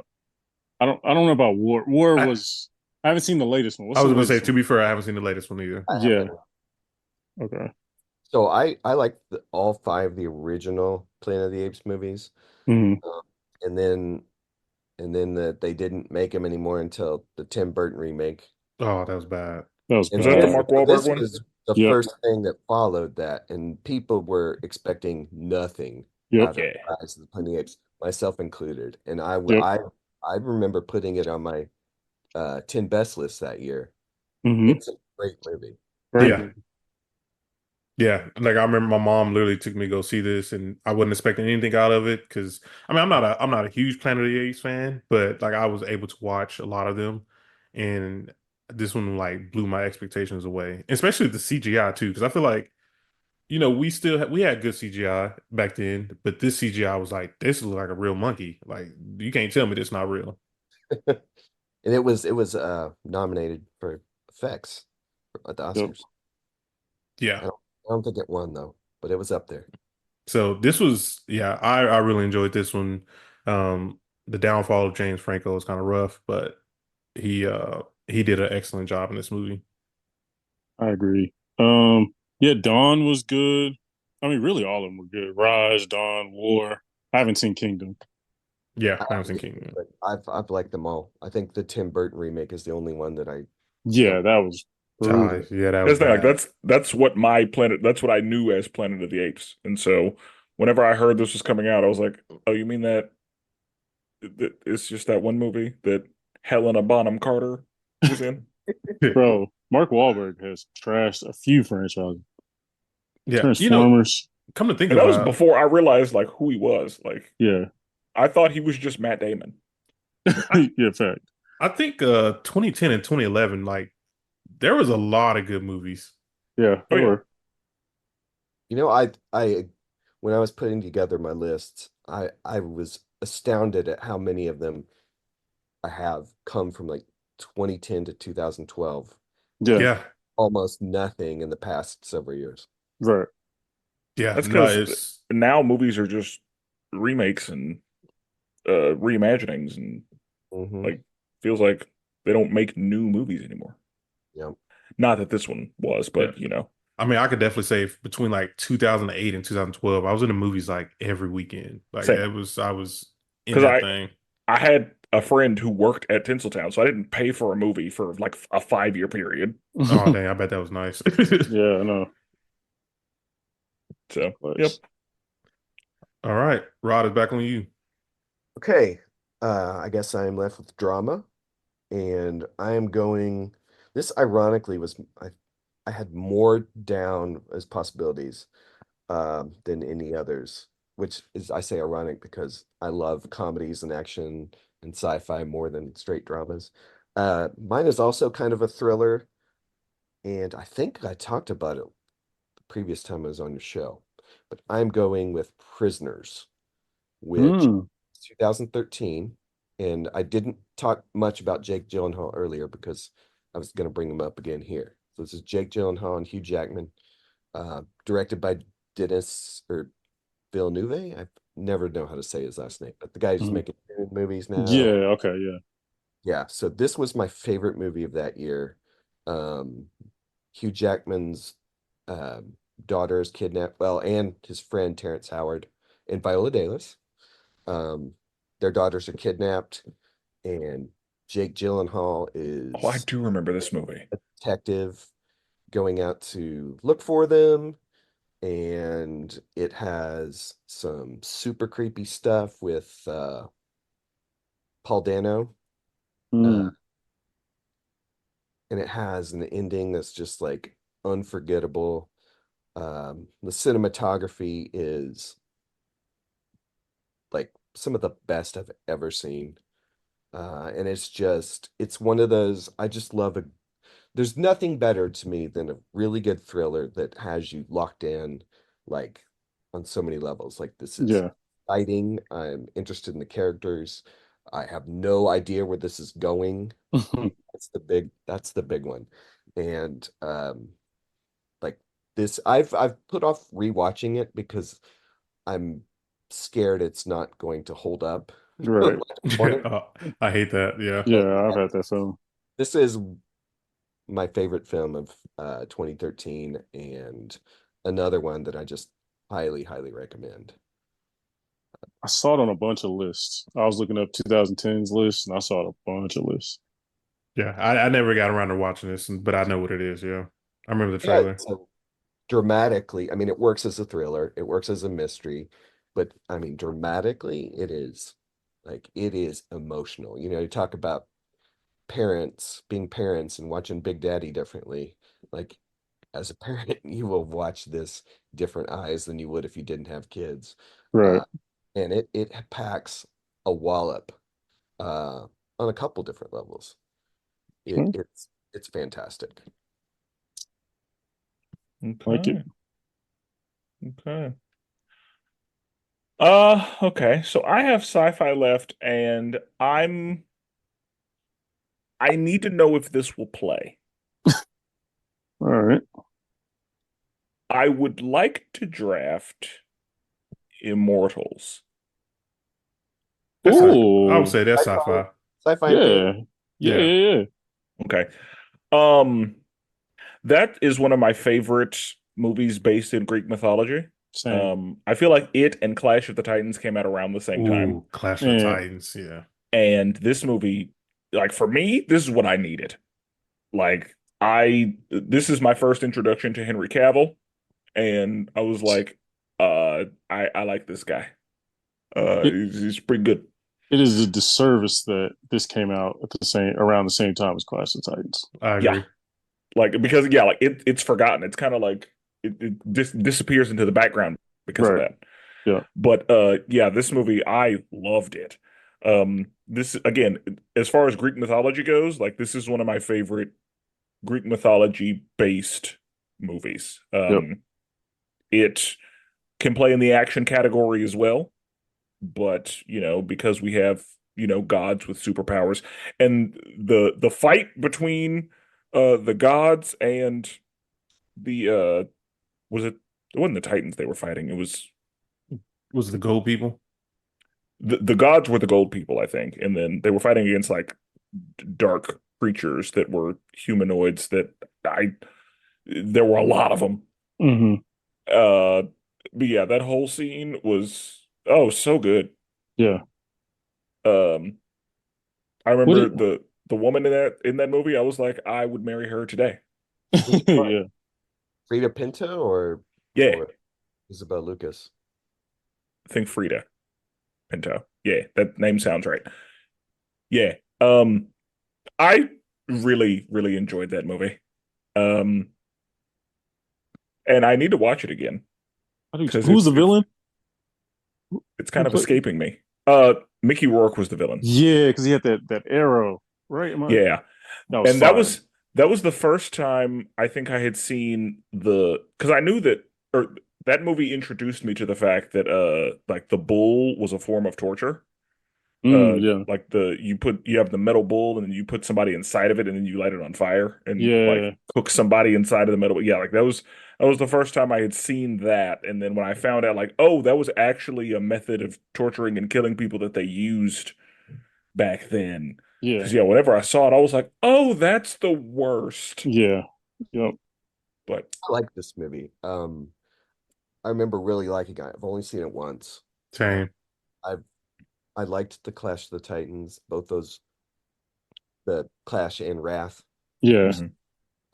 I don't know about War. War I, was. I haven't seen the latest one. I What's the was gonna say, latest to one? be fair, I haven't seen the latest one either. I Yeah. haven't. Okay. So I like all five of the original Planet of the Apes movies, hmm um, and then that they didn't make them anymore until the Tim Burton remake. Oh, that was bad. That was Was And that the bad. Mark Wahlberg this one? was the Yep. first thing that followed that, and people were expecting nothing Yep. out of Yeah. Rise of the Planet of the Apes, myself included. And Yep. I remember putting it on my 10 best list that year. hmm It's a great movie. Very Yeah. good. Yeah, like I remember my mom literally took me to go see this, and I wasn't expecting anything out of it because I mean I'm not a huge Planet of the Apes fan, but like I was able to watch a lot of them, and this one like blew my expectations away, especially the CGI too, because I feel like we had good CGI back then, but this CGI was like this look like a real monkey. Like you can't tell me this not real. And it was nominated for effects at the Yep. Oscars. Yeah. I don't think it won though, but it was up there. So this was, yeah, I really enjoyed this one. The downfall of James Franco is kind of rough, but he did an excellent job in this movie. I agree. Yeah, Dawn was good. I mean, really, all of them were good. Rise, Dawn, War. I haven't seen Kingdom. Yeah, I I haven't seen haven't either, King. but I've liked them all. I think the Tim Burton remake is the only one that I Yeah, don't. that was brutal. Yeah, that was That's the thing, like bad. that's what my planet that's what I knew as Planet of the Apes. And so whenever I heard this was coming out, I was like, oh, you mean that it's just that one movie that Helena Bonham Carter was in? Bro, Mark Wahlberg has trashed a few franchises. Yeah, Transformers. come to think And that was about, before I realized like who he was. Like Yeah. I thought he was just Matt Damon. Yeah, fact. I think 2010 and 2011, like there was a lot of good movies. Yeah, Oh they yeah. were. I when I was putting together my lists, I was astounded at how many of them I have come from like 2010 to 2012. Yeah, Yeah, Almost nothing in the past several years. right. yeah, That's no, because it's now movies are just remakes and reimaginings and Hmm. like feels like they don't make new movies anymore. Yeah. Not that this one was, yeah. but you know. I mean, I could definitely say between like 2008 and 2012, I was in the movies like every weekend. Like Same. I was in Because that thing. I had a friend who worked at Tinseltown, so I didn't pay for a movie for like a 5 year period. Oh, dang, I bet that was nice. Yeah, I know. So, yep. Place. All right, Rod is back on you. Okay. I guess I am left with drama, and I am going. This ironically was I had more down as possibilities than any others, which is I say ironic because I love comedies and action and sci-fi more than straight dramas. Mine is also kind of a thriller, and I think I talked about it the previous time I was on your show, but I'm going with Prisoners, which Mm, 2013, and I didn't talk much about Jake Gyllenhaal earlier because I was going to bring him up again here. So this is Jake Gyllenhaal and Hugh Jackman, directed by Dennis or Villeneuve. I never know how to say his last name, but the guy who's mm. making movies now. Yeah, okay, yeah. Yeah, so this was my favorite movie of that year. Um, Hugh Jackman's daughter is kidnapped, well, and his friend Terrence Howard and Viola Davis. Um, their daughters are kidnapped, and Jake Gyllenhaal Oh, I is do remember this movie. a detective going out to look for them. And it has some super creepy stuff with Paul Dano. Uh, Mm, and it has an ending that's just like unforgettable. The cinematography is like some of the best I've ever seen. And it's one of those, I just love a, there's nothing better to me than a really good thriller that has you locked in, like on so many levels. Like this is yeah. exciting. I'm interested in the characters. I have no idea where this is going. That's the big one. And like this, I've put off rewatching it because I'm scared it's not going to hold up. Like Right. I want it. I hate that. Yeah. But Yeah, I've had that feeling. this is my favorite film of 2013 and another one that I just highly recommend. I saw it on a bunch of lists. I was looking up 2010's list and I saw a bunch of lists. Yeah. I never got around to watching this, but I know what it is. Yeah. I remember the Yeah, trailer. so dramatically, I mean, it works as a thriller, it works as a mystery, but I mean, dramatically, it is emotional. You know, you talk about parents being parents and watching Big Daddy differently. Like, as a parent, you will watch this different eyes than you would if you didn't have kids. Right. Uh, and it packs a wallop uh, on a couple different levels. Hmm, It's fantastic. like it. Okay. Okay. Okay. So I have sci-fi left, and I need to know if this will play. All right. I would like to draft Immortals. I would Oh, say that's Sci-fi, sci-fi. sci-fi and yeah. fantasy. Yeah, Yeah. yeah, yeah. Okay. Um, that is one of my favorite movies based in Greek mythology. Same. I feel like it and Clash of the Titans came out around the same time. Ooh, Clash of the Yeah. Titans. Yeah. And this movie, like for me, this is what I needed. Like this is my first introduction to Henry Cavill, and I was like, I like this guy. It He's pretty good. it is a disservice that this came out at the same around the same time as Clash of Titans. I Yeah, agree. like because yeah, like it's forgotten. It's kind of like it disappears into the background because of Right. that. Yeah. But yeah, this movie I loved it. This again, as far as Greek mythology goes, like this is one of my favorite Greek mythology based movies. Yep. It can play in the action category as well, but you know, because we have, you know, gods with superpowers and the fight between the gods and the was it wasn't the Titans they were fighting. It was Was the Gold People? the gods were the gold people, I think, and then they were fighting against like dark creatures that were humanoids that I there were a lot of them. Hmm. Uh, but yeah, that whole scene was oh so good. Yeah. Um, I What remember it the woman in that movie. I was like, I would marry her today. Who's it by? yeah. Frida Pinto Yeah, or Isabel Lucas? I think Frida Pinto. Yeah, that name sounds right. Yeah. I really, really enjoyed that movie. Um, and I need to watch it again because Who's the villain? it's Who kind of played? escaping me. Mickey Rourke was the villain. Yeah, because he had that arrow, right? Yeah. That was And fire. that was the first time I think I had seen because I knew that or that movie introduced me to the fact that like the bull was a form of torture. Yeah, Like you have the metal bull and then you put somebody inside of it and then you light it on fire and like yeah, cook somebody inside of the metal. Yeah, like that was the first time I had seen that. And then when I found out like, oh, that was actually a method of torturing and killing people that they used back then. yeah, Because yeah, whenever I saw it, I was like, oh, that's the worst. yeah, yep, But I like this movie. I remember really liking it. I've only seen it once. Same. I I liked the Clash of the Titans, both those, the Clash and Wrath. yeah, mhm.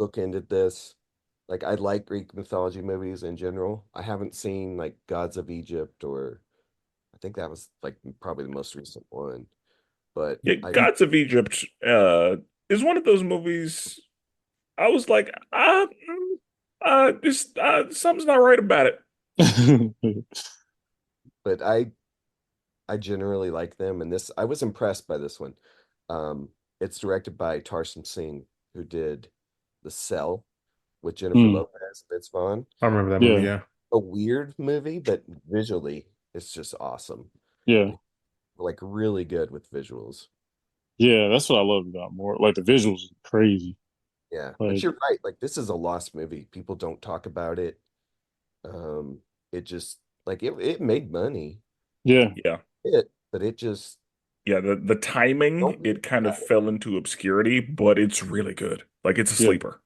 Bookended this. Like I like Greek mythology movies in general. I haven't seen like Gods of Egypt, or I think that was like probably the most recent one. But Yeah, I Gods of Egypt is one of those movies. I was like, just something's not right about it. but I generally like them, and this I was impressed by this one. It's directed by Tarsem Singh, who did The Cell with Jennifer Mm, Lopez, Vince Vaughn. I remember that movie. yeah, Yeah. A weird movie, but visually it's just awesome. yeah, Like really good with visuals. yeah. That's what I love about more. Like the visuals are crazy. Yeah, but Like, you're right. Like this is a lost movie. People don't talk about it. Um, it just like it made money. yeah, Yeah. But it just Yeah, the timing, don't it think kind of about it. fell into obscurity, but it's really good. Like it's a yeah, sleeper.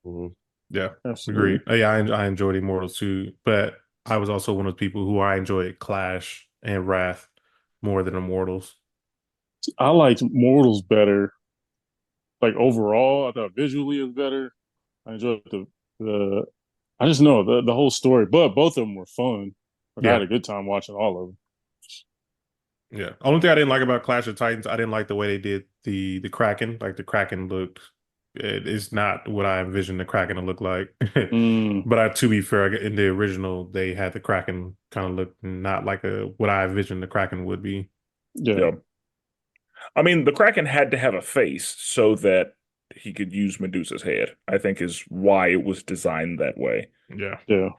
Mhm. Yeah. Agreed. absolutely. Yeah, I enjoyed Immortals too, but I was also one of the people who I enjoyed Clash and Wrath more than Immortals. I liked Mortals better. Like overall, I thought visually it was better. I enjoyed the. I just know the whole story, but both of them were fun. Like I had Yeah. a good time watching all of them. Yeah. Only thing I didn't like about Clash of Titans, I didn't like the way they did the Kraken. Like the Kraken looked, it's not what I envisioned the Kraken to look like. Mm, But to be fair, in the original, they had the Kraken kind of look not like what I envisioned the Kraken would be. yeah, Yeah. I mean, the Kraken had to have a face so that he could use Medusa's head, I think is why it was designed that way. Yeah. yeah,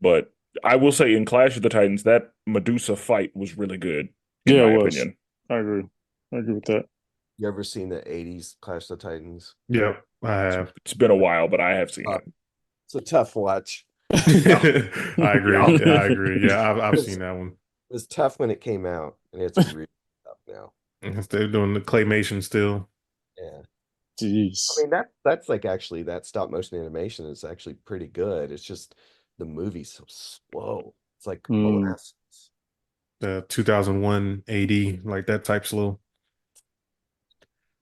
But I will say in Clash of the Titans, that Medusa fight was really good, in yeah. It my was. opinion. I agree. I agree with that. You ever seen the '80s Clash of the Titans? Yeah, I It's, have. it's been a while, but I have seen Uh, it. it's a tough watch. Yeah. I Yeah. agree. I agree. Yeah, I've It's, seen that one. it was tough when it came out, and it's really tough now. They're doing the claymation still. Yeah. I Jeez. mean that's like actually that stop motion animation is actually pretty good. It's just the movie's so slow. It's like Mm. molasses. The 2001 AD, like that type slow.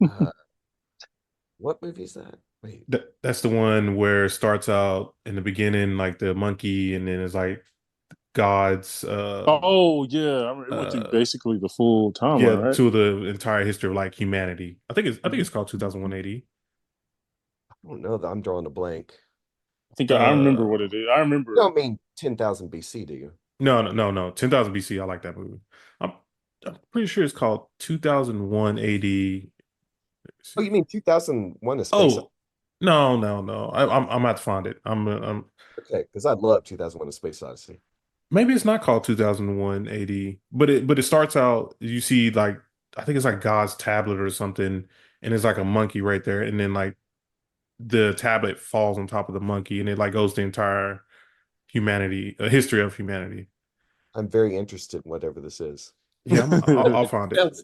Uh, what movie is that? Wait. That's the one where it starts out in the beginning, like the monkey, and then it's like God's Oh yeah, I mean, it went through uh basically the full yeah, timeline, right? to the entire history of like humanity. I think Mhm. it's called 2001 AD. I don't know that I'm drawing a blank. I think I remember what Uh it is. I You remember. don't mean 10,000 BC, do you? no. 10,000 BC. I like that movie. I'm I'm pretty sure it's called 2001 AD. Oh, you mean 2001: A Space Odyssey? Oh, no. I'm about to find it. I'm Okay, because I love 2001: A Space Odyssey. maybe it's not called 2001 AD, but it starts out you see like I think it's like God's tablet or something, and it's like a monkey right there, and then like the tablet falls on top of the monkey, and it like goes the entire humanity, history of humanity. I'm very interested in whatever this is. Yeah, I'll find it. Sounds,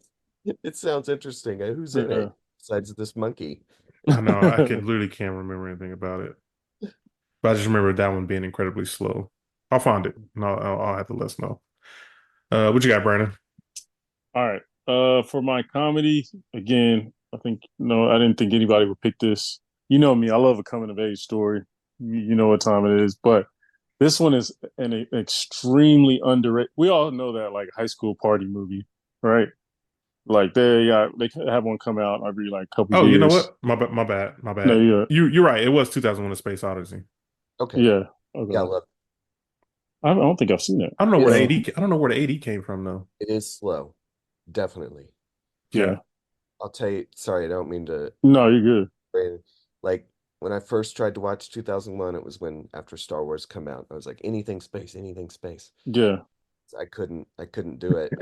it sounds interesting. Who's in Yeah. it besides this monkey? I know I can literally can't remember anything about it, but I just remember that one being incredibly slow. I'll find it, and I'll have to let us know. What you got, Brandon? All right. For my comedy, again, I think no, I didn't think anybody would pick this. You know me, I love a coming of age story. You know what time it is, but This one is an extremely underrated. We all know that like high school party movie, right? Like they have one come out every like couple Oh, you know years. what? My bad. My No, bad. yeah, You're right. It was 2001: A Space Odyssey. Okay. yeah. Yeah, Okay. look, I don't think I've seen it. I don't know where the it's, AD. I don't know where the AD came from though. it is slow. Definitely. Yeah. Yeah. I'll tell you, sorry, I don't mean to No, you're good. like when I first tried to watch 2001, it was when after Star Wars come out. I was like, anything space, anything space. Yeah. I couldn't do it.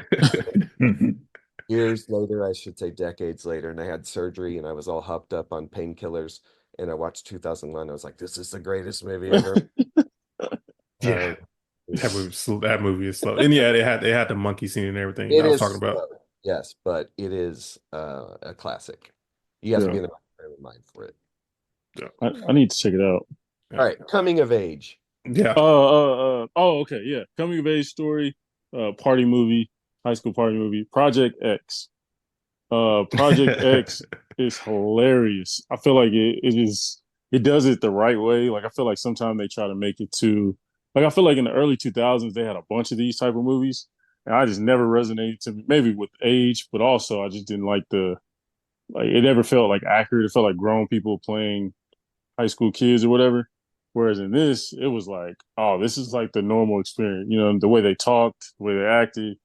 Years later, I should say decades later, and I had surgery and I was all hopped up on painkillers. And I watched 2001. I was like, this is the greatest movie ever. Yeah. Uh, That movie is slow. And yeah, they had the monkey scene and everything that it I was is talking about. slow, yes, but it is a classic. You have to Yeah. be in the right frame of mind for it. Yeah. I need to check it out. All right, coming of age. Yeah. Oh, okay, yeah. Coming of age story, party movie, high school party movie, Project X. Project X is hilarious. I feel like it does it the right way. Like I feel like sometimes they try to make it too like I feel like in the early 2000s they had a bunch of these type of movies and I just never resonated to me. Maybe with age, but also I just didn't like it never felt like accurate. It felt like grown people playing high school kids or whatever. Whereas in this, it was like, oh, this is like the normal experience. You know, the way they talked, the way they acted,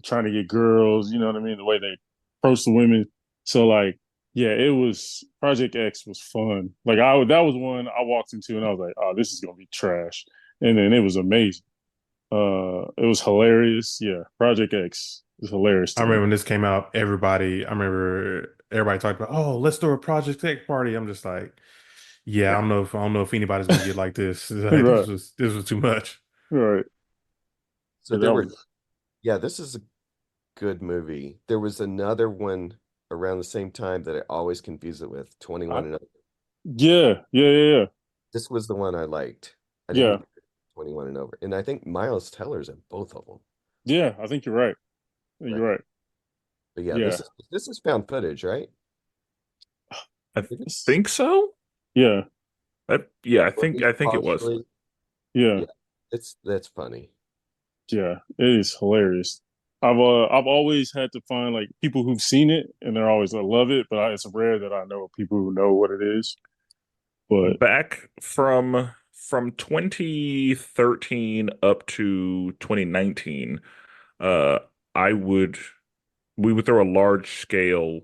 trying to get girls. You know what I mean? The way they approached the women. So like, yeah, it was Project X was fun. Like that was one I walked into and I was like, oh, this is gonna be trash. And then it was amazing. It was hilarious. Yeah, Project X is hilarious I to remember me. when this came out, I remember everybody talked about, oh, let's do a Project X party. I'm just like, yeah, I don't know if anybody's gonna get like this. Like, Right, this was too much. right. So Yeah, there that were, was. yeah, this is a good movie. There was another one around the same time that I always confuse it with 21 and Over. Yeah, yeah, yeah, yeah. This was the one I liked. I Yeah, didn't 21 and Over. And I think Miles Teller's in both of them. yeah. I think you're right. Right. You're right. But yeah, Yeah. this is found footage, right? I Is it? think so. Yeah. Yeah, I Or at think least I think it was. partially. Yeah. Yeah, that's funny. Yeah. It is hilarious. I've always had to find like people who've seen it and they're always I love it, but it's rare that I know people who know what it is. But Back from 2013 up to 2019, uh, I would we would throw a large scale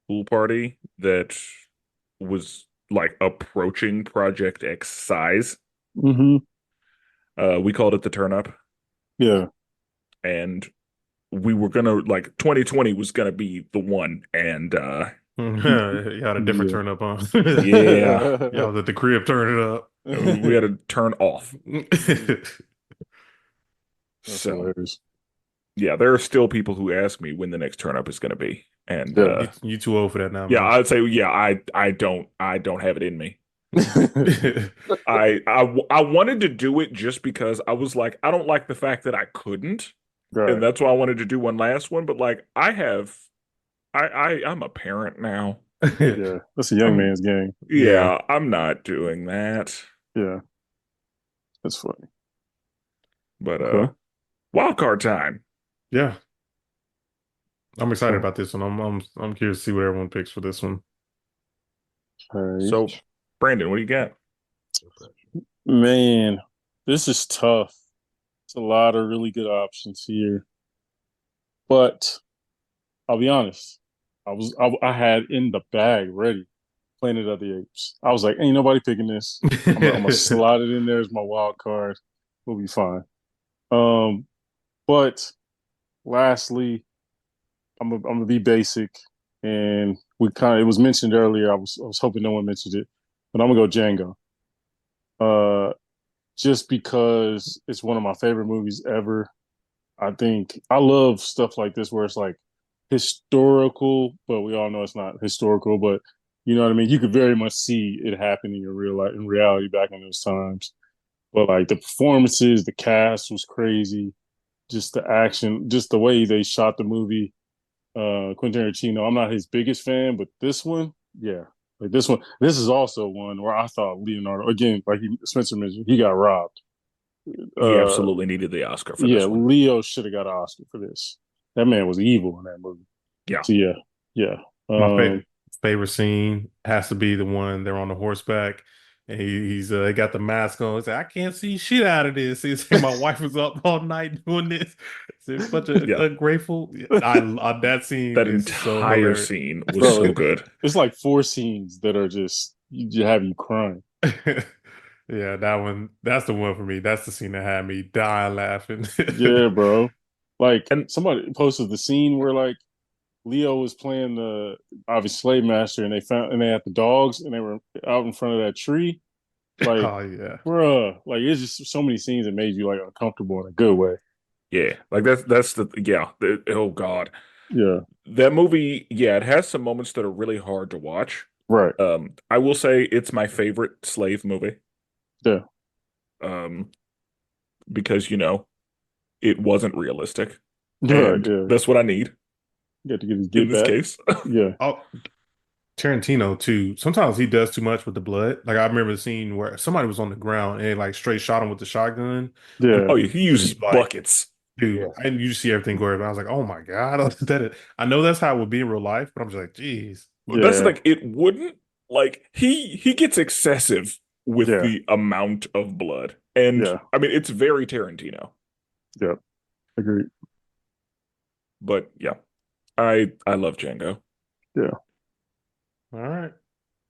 pool party that was like approaching Project X size. hmm We called it the turn up, yeah. and we were gonna like 2020 was gonna be the one, and You had a different Yeah. turn up on. yeah, Yeah, I was at the crib turning it up. we had to turn off. That's So hilarious. yeah, there are still people who ask me when the next turn up is gonna be, and Yeah. You too old for that now, yeah, man. I'd say yeah, I don't have it in me. I wanted to do it just because I was like, I don't like the fact that I couldn't, and Right. that's why I wanted to do one last one. But like, I'm a parent now. Yeah. That's a young I'm man's game. Yeah, Yeah, I'm not doing that. Yeah. That's funny. But Okay. wild card time. yeah. I'm excited So, about this one. I'm curious to see what everyone picks for this one. So, okay. Brandon, what do you got? Man, this is tough. It's a lot of really good options here. But I'll be honest. I had in the bag ready Planet of the Apes. I was like, ain't nobody picking this. I'm gonna slide it in there as my wild card. We'll be fine. Um, but lastly, I'm gonna be basic, and it was mentioned earlier. I was hoping no one mentioned it, but I'm gonna go Django. Uh, just because it's one of my favorite movies ever. I think I love stuff like this where it's like historical, but we all know it's not historical. But you know what I mean. You could very much see it happening in real life, in reality, back in those times. But like the performances, the cast was crazy. Just the action, just the way they shot the movie. Quentin Tarantino, I'm not his biggest fan, but this one, yeah, like this is also one where I thought Leonardo, again, like Spencer mentioned, he got robbed. He absolutely needed the Oscar for Yeah, this one. Leo should have got an Oscar for this. That man was evil in that movie. Yeah. So yeah. My favorite scene has to be the one they're on the horseback and he's got the mask on. He's like, I can't see shit out of this. He's saying my wife was up all night doing this. It's such a Yeah. ungrateful. That scene That is so entire hilarious. scene was Bro, so good. It's like 4 scenes that are just have you crying. Yeah, that one. That's the one for me. That's the scene that had me dying laughing. Yeah, bro. Like And somebody posted the scene where like Leo was playing the obvious slave master and they had the dogs and they were out in front of that tree. Like, Oh yeah. bruh, like it's just so many scenes that made you like uncomfortable in a good way. yeah, like that's the yeah. Oh God, Yeah, that movie. Yeah, it has some moments that are really hard to watch. right. I will say it's my favorite slave movie. Yeah, Um, because it wasn't realistic, right. and Yeah, that's what I need you got to get his in get this back. case. Yeah, Oh, Tarantino too. Sometimes he does too much with the blood. Like I remember the scene where somebody was on the ground and they like straight shot him with the shotgun, and yeah, Oh, yeah, he uses just like, buckets. dude, and you see everything going. I was like, oh my god, I know that's how it would be in real life, but I'm just like, geez, That's the yeah, thing. It wouldn't like he gets excessive with yeah, the amount of blood, and yeah, I mean it's very Tarantino. yeah. Agreed. But yeah, I love Django. Yeah. all right,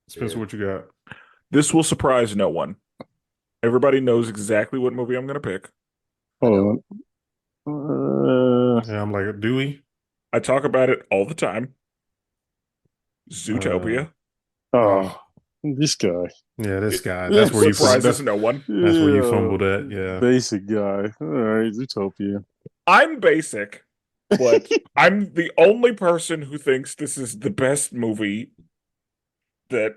Spencer, what you got? This will surprise no one. Everybody knows exactly what movie I'm going to pick. Hold on. Yeah, I'm like, Dewey. I talk about it all the time. Uh, Zootopia. Oh, oh, this guy. yeah, this It, guy. it surprises no one. That's where you Yeah, fumbled at. Yeah, basic guy. All right, Zootopia. I'm basic, but I'm the only person who thinks this is the best movie that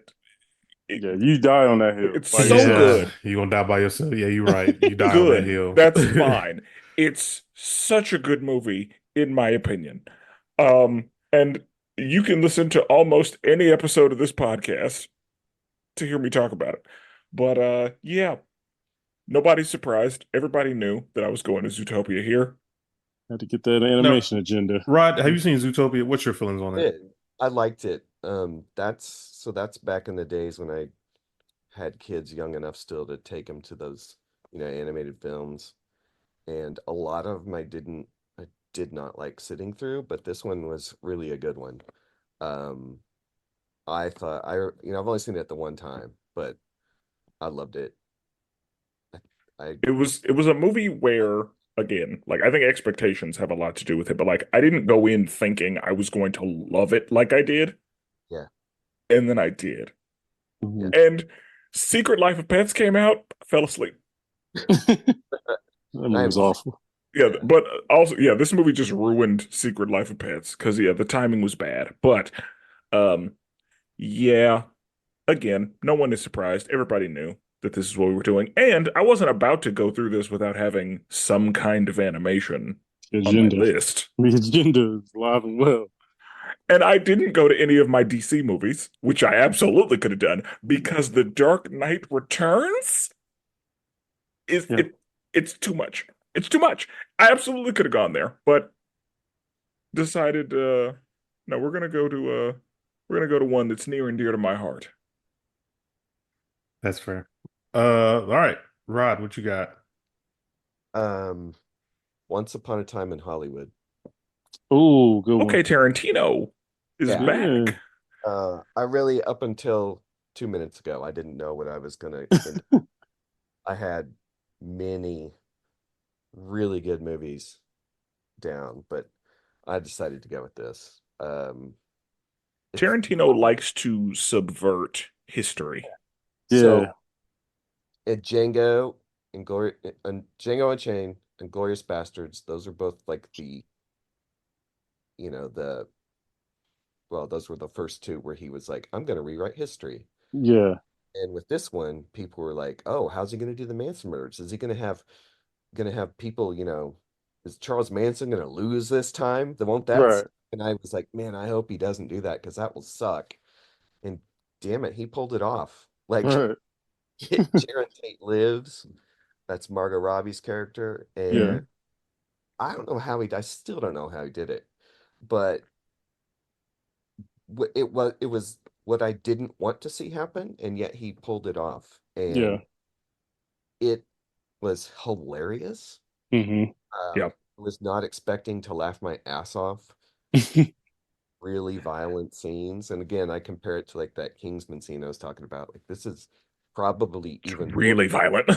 Yeah, you die on that hill it's by so yourself. yeah, good. you gonna die by yourself. Yeah, you're right. You die on that Good. hill. That's fine. It's such a good movie, in my opinion. And you can listen to almost any episode of this podcast to hear me talk about it. But yeah, nobody's surprised. Everybody knew that I was going to Zootopia here. Had to get that No, animation agenda. Rod, have you seen Zootopia? What's your feelings on it? Did. I liked it. That's back in the days when I had kids young enough still to take them to those, animated films. And a lot of them I did not like sitting through, but this one was really a good one. Um, I thought I've only seen it the one time, but I loved it. I It was a movie where, again, like I think expectations have a lot to do with it, but like I didn't go in thinking I was going to love it like I did, yeah, and then I did. yeah. Mhm. And Secret Life of Pets came out, I fell asleep. That movie was awful. Yeah, Yeah. but also, yeah, this movie just ruined Secret Life of Pets because yeah, the timing was bad. But um, yeah, again, no one is surprised. Everybody knew that this is what we were doing, and I wasn't about to go through this without having some kind of animation The on my agenda. list. The agenda is alive and well. And I didn't go to any of my DC movies, which I absolutely could have done because The Dark Knight Returns is Yeah. it's too much. It's too much. I absolutely could have gone there, but decided no, we're gonna go to one that's near and dear to my heart. That's fair. All right, Rod, what you got? Um, Once Upon a Time in Hollywood. Oh, good one. Okay, Tarantino is Yeah. Yeah. back. I really, up until 2 minutes ago, I didn't know what I was gonna. I had many really good movies down, but I decided to go with this. It's Tarantino likes to subvert history. so Yeah. Django and Django Unchained and Glorious Bastards. Those are both like the well, those were the first two where he was like, I'm going to rewrite history. Yeah. And with this one, people were like, oh, how's he going to do the Manson murders? Is he going to have people, is Charles Manson going to lose this time? Won't that Right. suck? And I was like, man, I hope he doesn't do that because that will suck. And damn it, he pulled it off. Like Right. Sharon Tate lives. That's Margot Robbie's character, Yeah. and I don't know how I still don't know how he did it, but it was what I didn't want to see happen, and yet he pulled it off, Yeah. and it was hilarious. Hmm. Yeah. I was not expecting to laugh my ass off. Really violent scenes, and again, I compare it to like that Kingsman scene I was talking about. Like this is probably It's even more, really violent.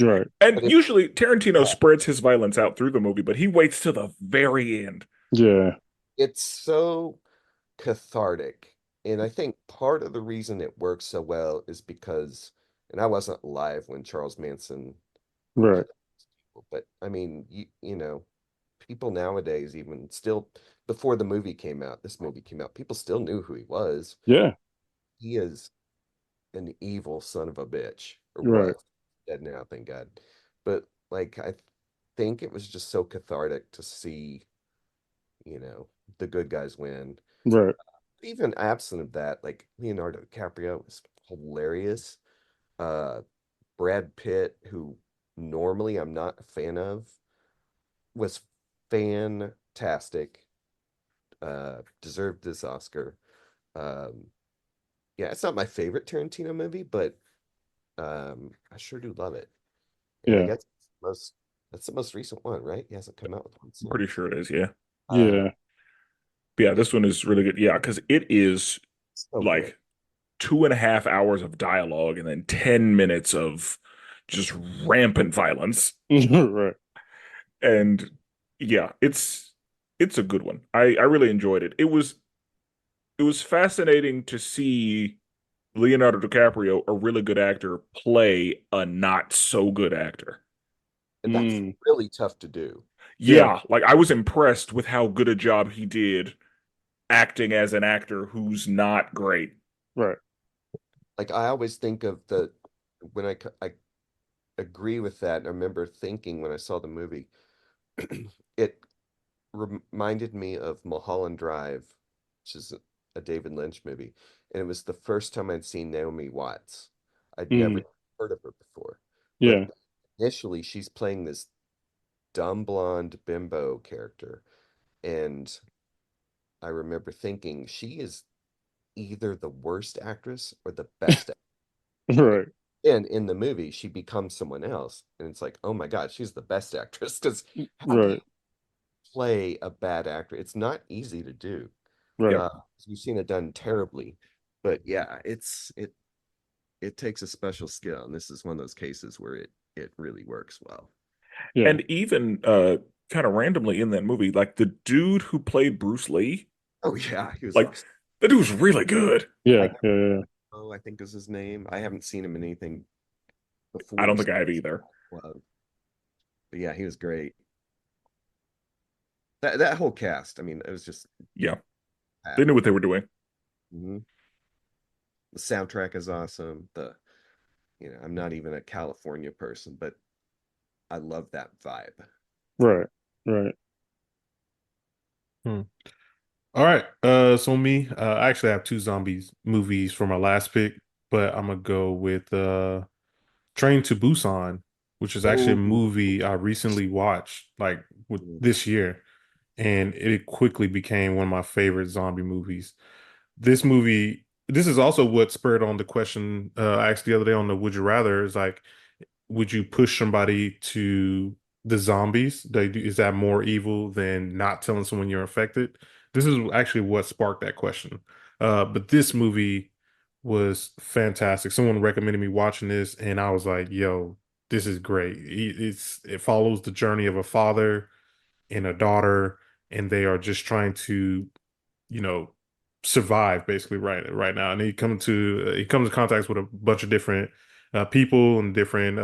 Right. And but usually Tarantino spreads his violence out through the movie, but he waits to the very end. Yeah. it's so cathartic. And I think part of the reason it works so well is because, and I wasn't alive when Charles Manson Right. killed people, but I mean, people nowadays, even still, before the movie came out, this movie came out, people still knew who he was. Yeah. He is an evil son of a bitch, or Right. was. Dead now, thank God. But like, I think it was just so cathartic to see, the good guys win. Right. Even absent of that, like Leonardo DiCaprio was hilarious. Uh, Brad Pitt, who normally I'm not a fan of, was fantastic. Deserved this Oscar. Um, yeah, it's not my favorite Tarantino movie, but I sure do love it. And I Yeah. guess most that's the most recent one, right? He hasn't come out with one I'm pretty since. sure it is, yeah. Uh, Yeah. But yeah, it, this one is really good. Yeah, because it is so good. like 2.5 hours of dialogue and then 10 minutes of just rampant violence. Right. And yeah, it's a good one. I really enjoyed it. It was fascinating to see Leonardo DiCaprio, a really good actor, play a not so good actor. And that's Mm. really tough to do. Yeah. Yeah, like I was impressed with how good a job he did acting as an actor who's not great. Right. Like I always think of the when I agree with that. And I remember thinking when I saw the movie, it reminded me of Mulholland Drive, which is a David Lynch movie, and it was the first time I'd seen Naomi Watts. I'd never Mm. heard of her before, but Yeah. initially she's playing this dumb blonde bimbo character, and I remember thinking she is either the worst actress or the best. Right. And in the movie, she becomes someone else, and it's like, oh my God, she's the best actress. Because how do you Right. play a bad actor? It's not easy to do. Right. Yep. Uh, we've seen it done terribly, but yeah, it takes a special skill, and this is one of those cases where it really works well. Yeah. And even kind of randomly in that movie, like the dude who played Bruce Lee, Oh yeah, he was like awesome. the dude was really good. Yeah. I Yeah. Oh, I think is his name. I haven't seen him in anything I before don't think I have besides either. Love, but yeah, he was great. That whole cast, I mean, it was just Yeah, they packed. knew what they were doing. Mhm. The soundtrack is awesome. I'm not even a California person, but I love that vibe. Right. Right. Hmm. All right. So me, I actually have two zombies movies for my last pick, but I'm gonna go with Train to Busan, which is actually a Oh, movie I recently watched, like with this year, and it quickly became one of my favorite zombie movies. This is also what spurred on the question I asked the other day on the Would You Rather, is like, would you push somebody to the zombies? Is that more evil than not telling someone you're infected? This is actually what sparked that question. But this movie was fantastic. Someone recommended me watching this, and I was like, "Yo, this is great." It follows the journey of a father and a daughter, and they are just trying to, you know, survive basically right now. And he comes in contact with a bunch of different people and different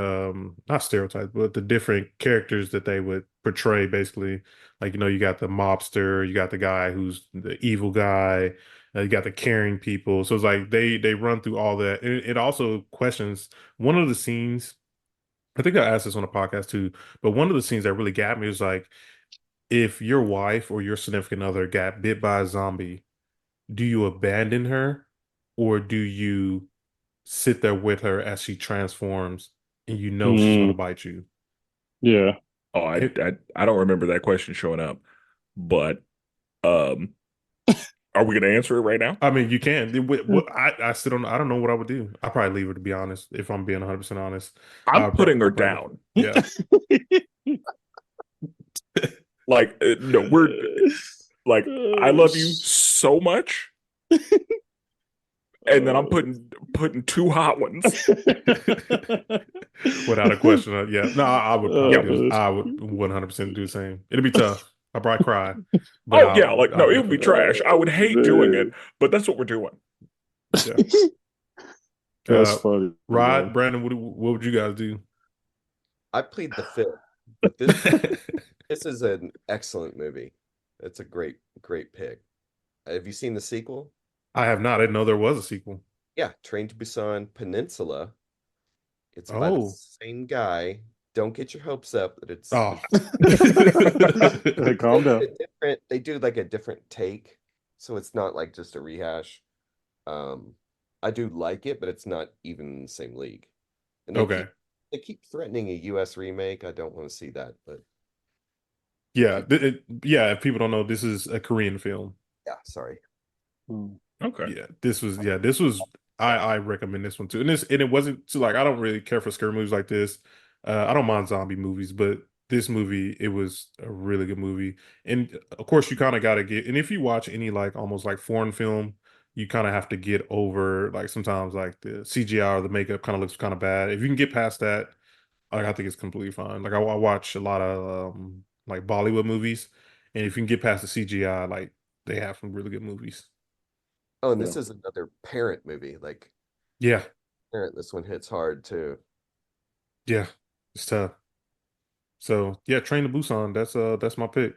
not stereotypes, but the different characters that they would portray basically. Like, you got the mobster, you got the guy who's the evil guy, you got the caring people. So it's like they run through all that. It also questions one of the scenes. I think I asked this on a podcast too, but one of the scenes that really got me was like, if your wife or your significant other got bit by a zombie, do you abandon her or do you sit there with her as she transforms and you know she's going to Mm, bite you. yeah. Oh, It, I don't remember that question showing up, but um, are we gonna answer it right now? I mean, you can. I still don't. I don't know what I would do. I probably leave her, to be honest. If I'm being 100% honest, I'm putting her I probably down. yeah. Like, no, we're like, I love you so much, and then I'm putting two hot ones. Without a question. Yeah. No, I would probably Yep. do. I would 100% do the same. It'd be tough. I'd probably cry, but Oh yeah, like I'll no, it would be definitely. trash. I would hate doing it, Man. but that's what we're doing. Yeah. That's Uh, funny, Rod, man. Brandon, what would you guys do? I plead the fifth, but this is an excellent movie. It's a great pick. Have you seen the sequel? I have not. I didn't know there was a sequel. Yeah, Train to Busan Peninsula. It's by the Oh. same guy. Don't get your hopes up that Oh. Hey, calm down. they do like a different take, so it's not like just a rehash. Um, I do like it, but it's not even in the same league. And Okay. they keep threatening a US remake. I don't want to see that, but Yeah. keep Yeah. If people don't know, this is a Korean film. yeah, sorry. Mm. Okay. This was I recommend this one too. And it wasn't too like I don't really care for scary movies like this. I don't mind zombie movies, but this movie, it was a really good movie. And of course you kind of gotta get and if you watch any like almost like foreign film, you kind of have to get over like sometimes like the CGI or the makeup kind of looks kind of bad. If you can get past that, like, I think it's completely fine. Like I watch a lot of like Bollywood movies, and if you can get past the CGI, like they have some really good movies. Oh, and Yeah. this is another parent movie. Like Yeah, parent, this one hits hard too. yeah, it's tough. So yeah, Train to Busan. That's my pick.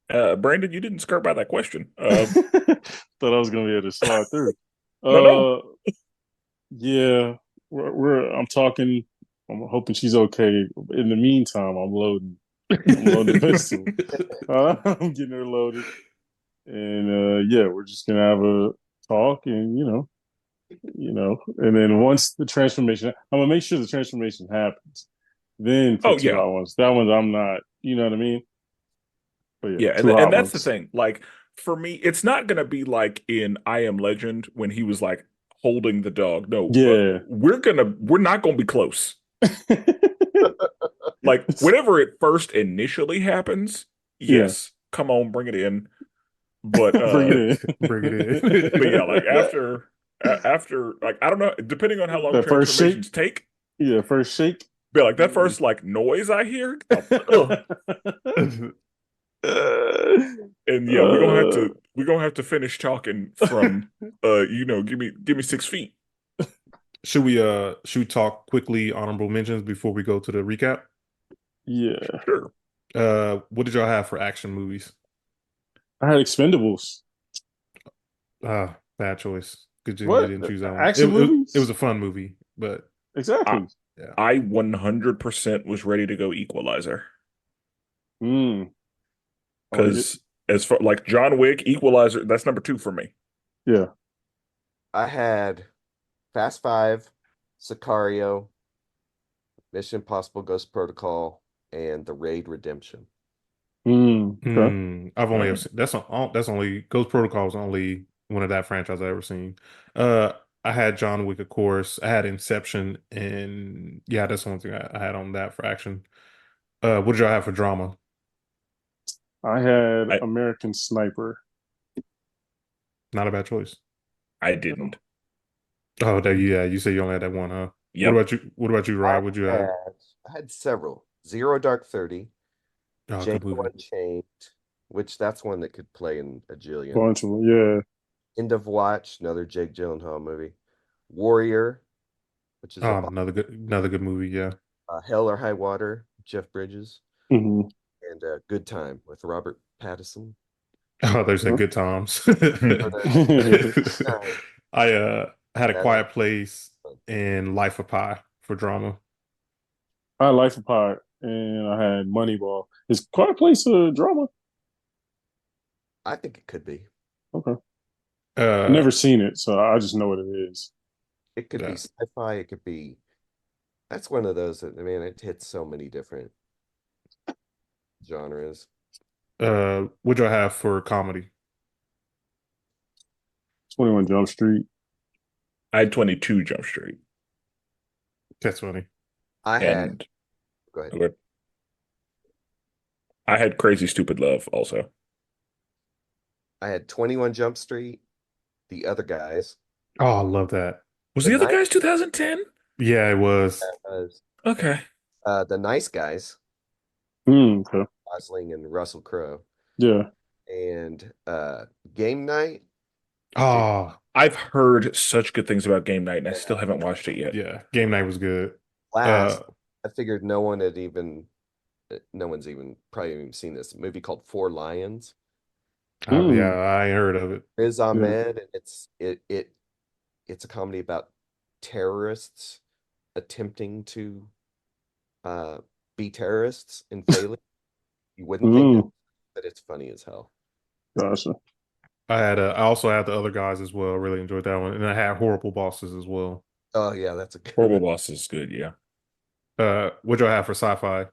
Brandon, you didn't skirt by that question. Thought I was gonna be able to slide through. No, no. Uh, yeah, I'm talking. I'm hoping she's okay. In the meantime, I'm loading. I'm loading the pistol. I'm getting her loaded, and yeah, we're just gonna have a talk, and and then once the transformation, I'm gonna make sure the transformation happens. Then Oh put two yeah, hot ones. That one's I'm not. You know what I mean? But yeah, yeah, two and hot that's the ones. thing. Like for me, it's not gonna be like in I Am Legend when he was like holding the dog. No, Yeah. we're not gonna be close. Like whenever it first initially happens, Yeah. yes, come on, bring it in. But Bring it Bring it but yeah, like in. after like I don't know, depending on how long That first shake. transformations take, Yeah, first shake. but like that first like noise I hear, ugh. And yeah, Uh, we're gonna have to finish talking from give me 6 feet. Should we talk quickly honorable mentions before we go to the recap? yeah. Sure. What did y'all have for action movies? I had Expendables. Bad choice. Good thing you What? didn't choose that one. Action It was movies? a fun movie, but I Exactly. yeah. I 100% was ready to go Equalizer Mm, I like it. because as far like John Wick, Equalizer, that's number 2 for me. Yeah. I had Fast Five, Sicario, Mission Impossible Ghost Protocol, and The Raid Redemption. Okay. I've only ever Mm. seen that's only Ghost Protocol is only one of that franchise I've ever seen. Uh, I had John Wick, of course. I had Inception, and yeah, that's the one thing I had on that for action. What did y'all have for drama? I had I American Sniper. Not a bad choice. I didn't. Oh, yeah, you say you only had that one, huh? What Yep. about you? What about you, I Rod? What'd you had have? I had several. Zero Dark 30, Oh, good Django movie. Unchained, which that's one that could play in a jillion. Bunch of them. Yeah. End of Watch, another Jake Gyllenhaal movie. Warrior, which is a Another good movie. Yeah. Hell or High Water, Jeff Bridges, Hmm. and Good Time with Robert Pattinson. Oh, there's a Huh? good times. Or the Time, I had a that is quiet place and Life of Pi for drama. I had Life of Pi and I had Moneyball. Is Quiet Place a drama? I think it could be. Okay. I've Uh, never seen it, so I just know what it is. It could be yeah. sci-fi, it could be That's one of those that, man, it hits so many different genres. What y'all have for comedy? 21 Jump Street. I had 22 Jump Street, That's funny. I had, and go ahead. okay, I had Crazy Stupid Love also. I had 21 Jump Street, The Other Guys, Oh, I love that. Was The the other Nice guys 2010? Yeah, it was. Guys, Okay. The Nice Guys, Okay. Gosling and Russell Crowe, Yeah. and Game Night. Oh, I've heard such good things about Game Night, and I still haven't watched it yet. yeah. Game night was good. Last, I figured no one's even probably even seen this movie called Four Lions. Yeah, Mm. I ain't heard of it. Riz Yeah. Ahmed, and it's a comedy about terrorists attempting to be terrorists and failing. You wouldn't think that, Mm. but it's funny as hell. Gotcha. I also had the other guys as well. Really enjoyed that one, and I had horrible bosses as well. Oh yeah, that's a good Horrible one. Boss is good, yeah. What y'all have for sci-fi?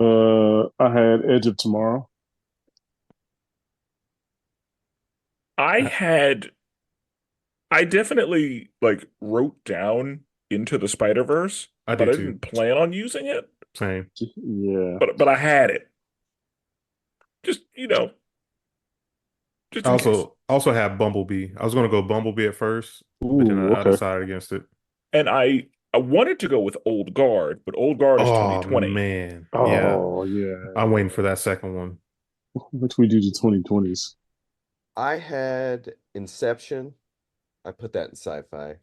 I had Edge of Tomorrow. I Uh, had I definitely like wrote down Into the Spider-Verse, I but did I too. didn't plan on using it. Same. Yeah. But I had it. Just, just I in case. also had Bumblebee. I was gonna go Bumblebee at first, but then Ooh, I okay. decided against it. And I wanted to go with Old Guard, but Old Guard is Oh 2020. man, yeah. Oh, yeah. I'm waiting for that second one. What we do the 2020s? I had Inception. I put that in sci-fi.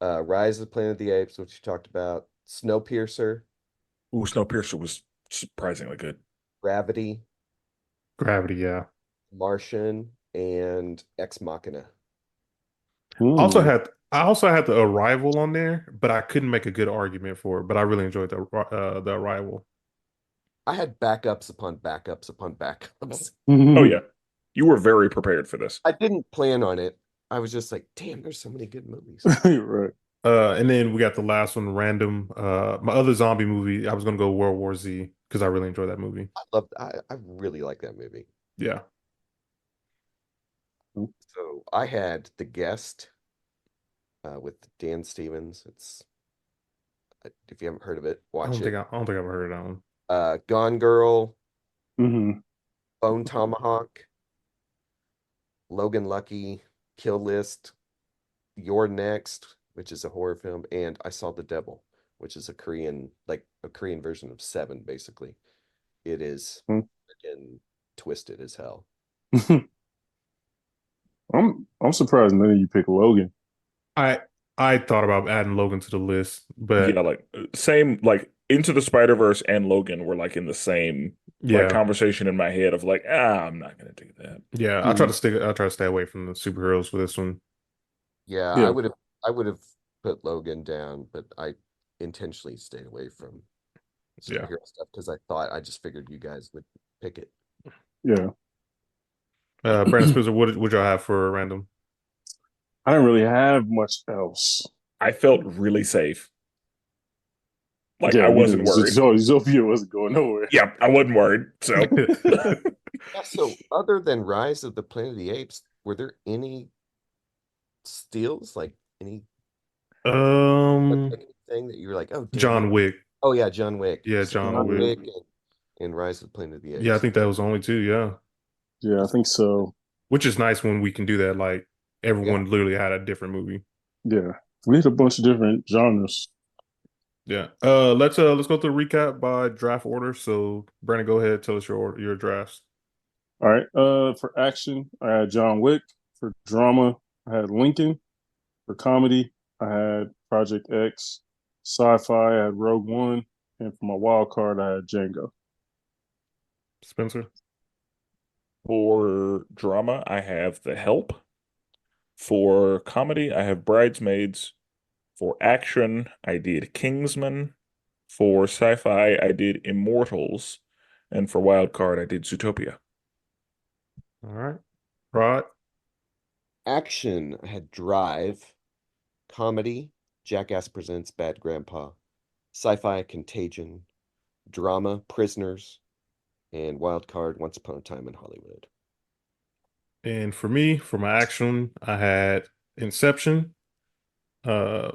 Rise of the Planet of the Apes, which you talked about. Snowpiercer, Ooh, Snowpiercer was surprisingly good. Gravity, Gravity, yeah. Martian, and Ex Machina. Also Hmm. had I also had the Arrival on there, but I couldn't make a good argument for it. But I really enjoyed the Arrival. I had backups upon backups upon backups. Oh yeah. You were very prepared for this. I didn't plan on it. I was just like, damn, there's so many good movies. Right. And then we got the last one, random. My other zombie movie, I was gonna go World War Z because I really enjoyed that movie. I really like that movie. Yeah. So I had The Guest with Dan Stevens. It's if you haven't heard of it, watch it. I don't think I've heard of that one. Gone Girl, Hmm. Bone Tomahawk, Logan Lucky, Kill List, You're Next, which is a horror film, and I Saw the Devil, which is like a Korean version of Seven, basically. It is freaking twisted as hell. I'm surprised none of you picked Logan. I I thought about adding Logan to the list, but Yeah, like same like Into the Spider-Verse and Logan were like in the same like yeah, conversation in my head of like, I'm not gonna do that. yeah. Mm. I try to stay away from the superheroes for this one. Yeah, Yeah. I would have put Logan down, but I intentionally stayed away from Yeah. superhero stuff because I just figured you guys would pick it. Yeah. Brandon Spencer, what would y'all have for random? I didn't really have much else. I felt really safe. Like Yeah, I you did. wasn't worried. Zofia wasn't going nowhere. Yeah, I wasn't worried. So Yeah, so other than Rise of the Planet of the Apes, were there any steals? Like Um, anything that you were like, oh damn, John Wick. oh yeah, John Wick. Yeah, So John John Wick. Wick and Rise of the Planet of the Yeah, I Apes. think that was only two. Yeah, Yeah, I think so. which is nice when we can do that. Like Yeah. everyone literally had a different movie. Yeah. We had a bunch of different genres. Yeah. Let's go through a recap by draft order. So Brandon, go ahead, tell us your drafts. All right. For action, I had John Wick. For drama, I had Lincoln. For comedy, I had Project X. Sci-fi, I had Rogue One. And for my wild card, I had Django. Spencer. for drama, I have The Help. For comedy, I have Bridesmaids. For action, I did Kingsman. For sci-fi, I did Immortals. And for wild card, I did Zootopia. All right. Rod. Action, I had Drive. Comedy, Jackass Presents Bad Grandpa, Sci-Fi Contagion, Drama Prisoners, and Wild Card Once Upon a Time in Hollywood. And for me, for my action, I had Inception. Uh,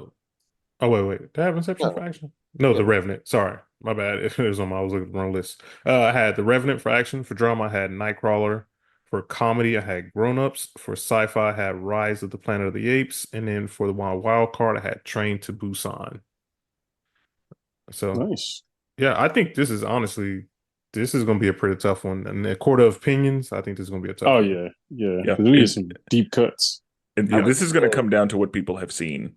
oh wait. Did I have Inception for No, action? No, yeah, The Revenant. Sorry, my bad. It was on my. I was looking at the wrong list. I had The Revenant for action. For drama, I had Nightcrawler. For comedy, I had Grown Ups. For sci-fi, I had Rise of the Planet of the Apes. And then for the wild card, I had Train to Busan. So Nice. yeah, I think this is honestly, this is going to be a pretty tough one. And the court of opinions, I think this is going to be a tough Oh one. yeah, yeah. Yeah. We get some deep cuts. Yeah. This is going to say- come down to what people have seen.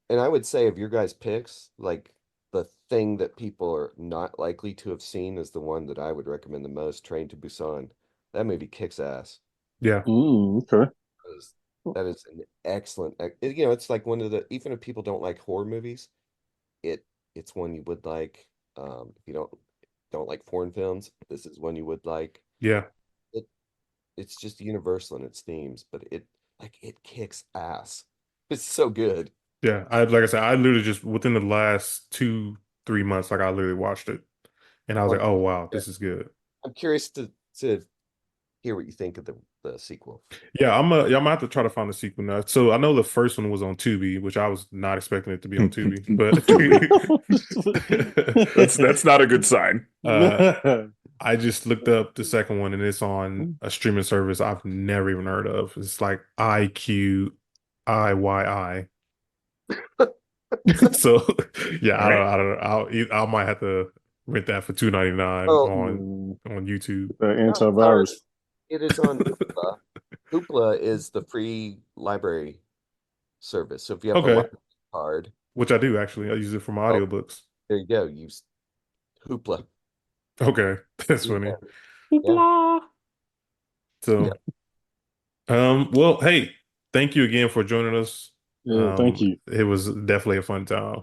And I would say of your guys' picks, like the thing that people are not likely to have seen is the one that I would recommend the most, Train to Busan. That movie kicks ass. Yeah. Okay. That is an excellent, you know, it's like one of the, even if people don't like horror movies, it's one you would like. If you don't like foreign films, this is one you would like. Yeah. It's just universal in its themes, but it kicks ass. It's so good. Yeah. Like I said, I literally just within the last 2, 3 months, like I literally watched it and I was like, oh wow, this is good. I'm curious to hear what you think of the sequel. Yeah, I'm gonna have to try to find the sequel now. So I know the first one was on Tubi, which I was not expecting it to be on Tubi, but That's not a good sign. I just looked up the second one and it's on a streaming service I've never even heard of. It's like IQIYI. So yeah, All right. I don't know. I might have to rent that for $2.99 Oh, on YouTube. Antivirus. It is on Hoopla. Hoopla is the free library service. So if you have a Okay, library card, which I do actually. I use it for my oh, audiobooks. there you go. Use Hoopla. Okay, that's Yeah, funny. yeah. So, well, hey, thank you again for joining us. Yeah, thank you. It was definitely a fun time.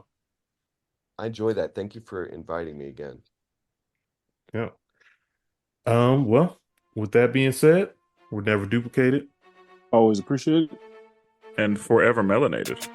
I enjoy that. Thank you for inviting me again. Yeah. Well, with that being said, we're never duplicated. Always appreciate it. And forever melanated.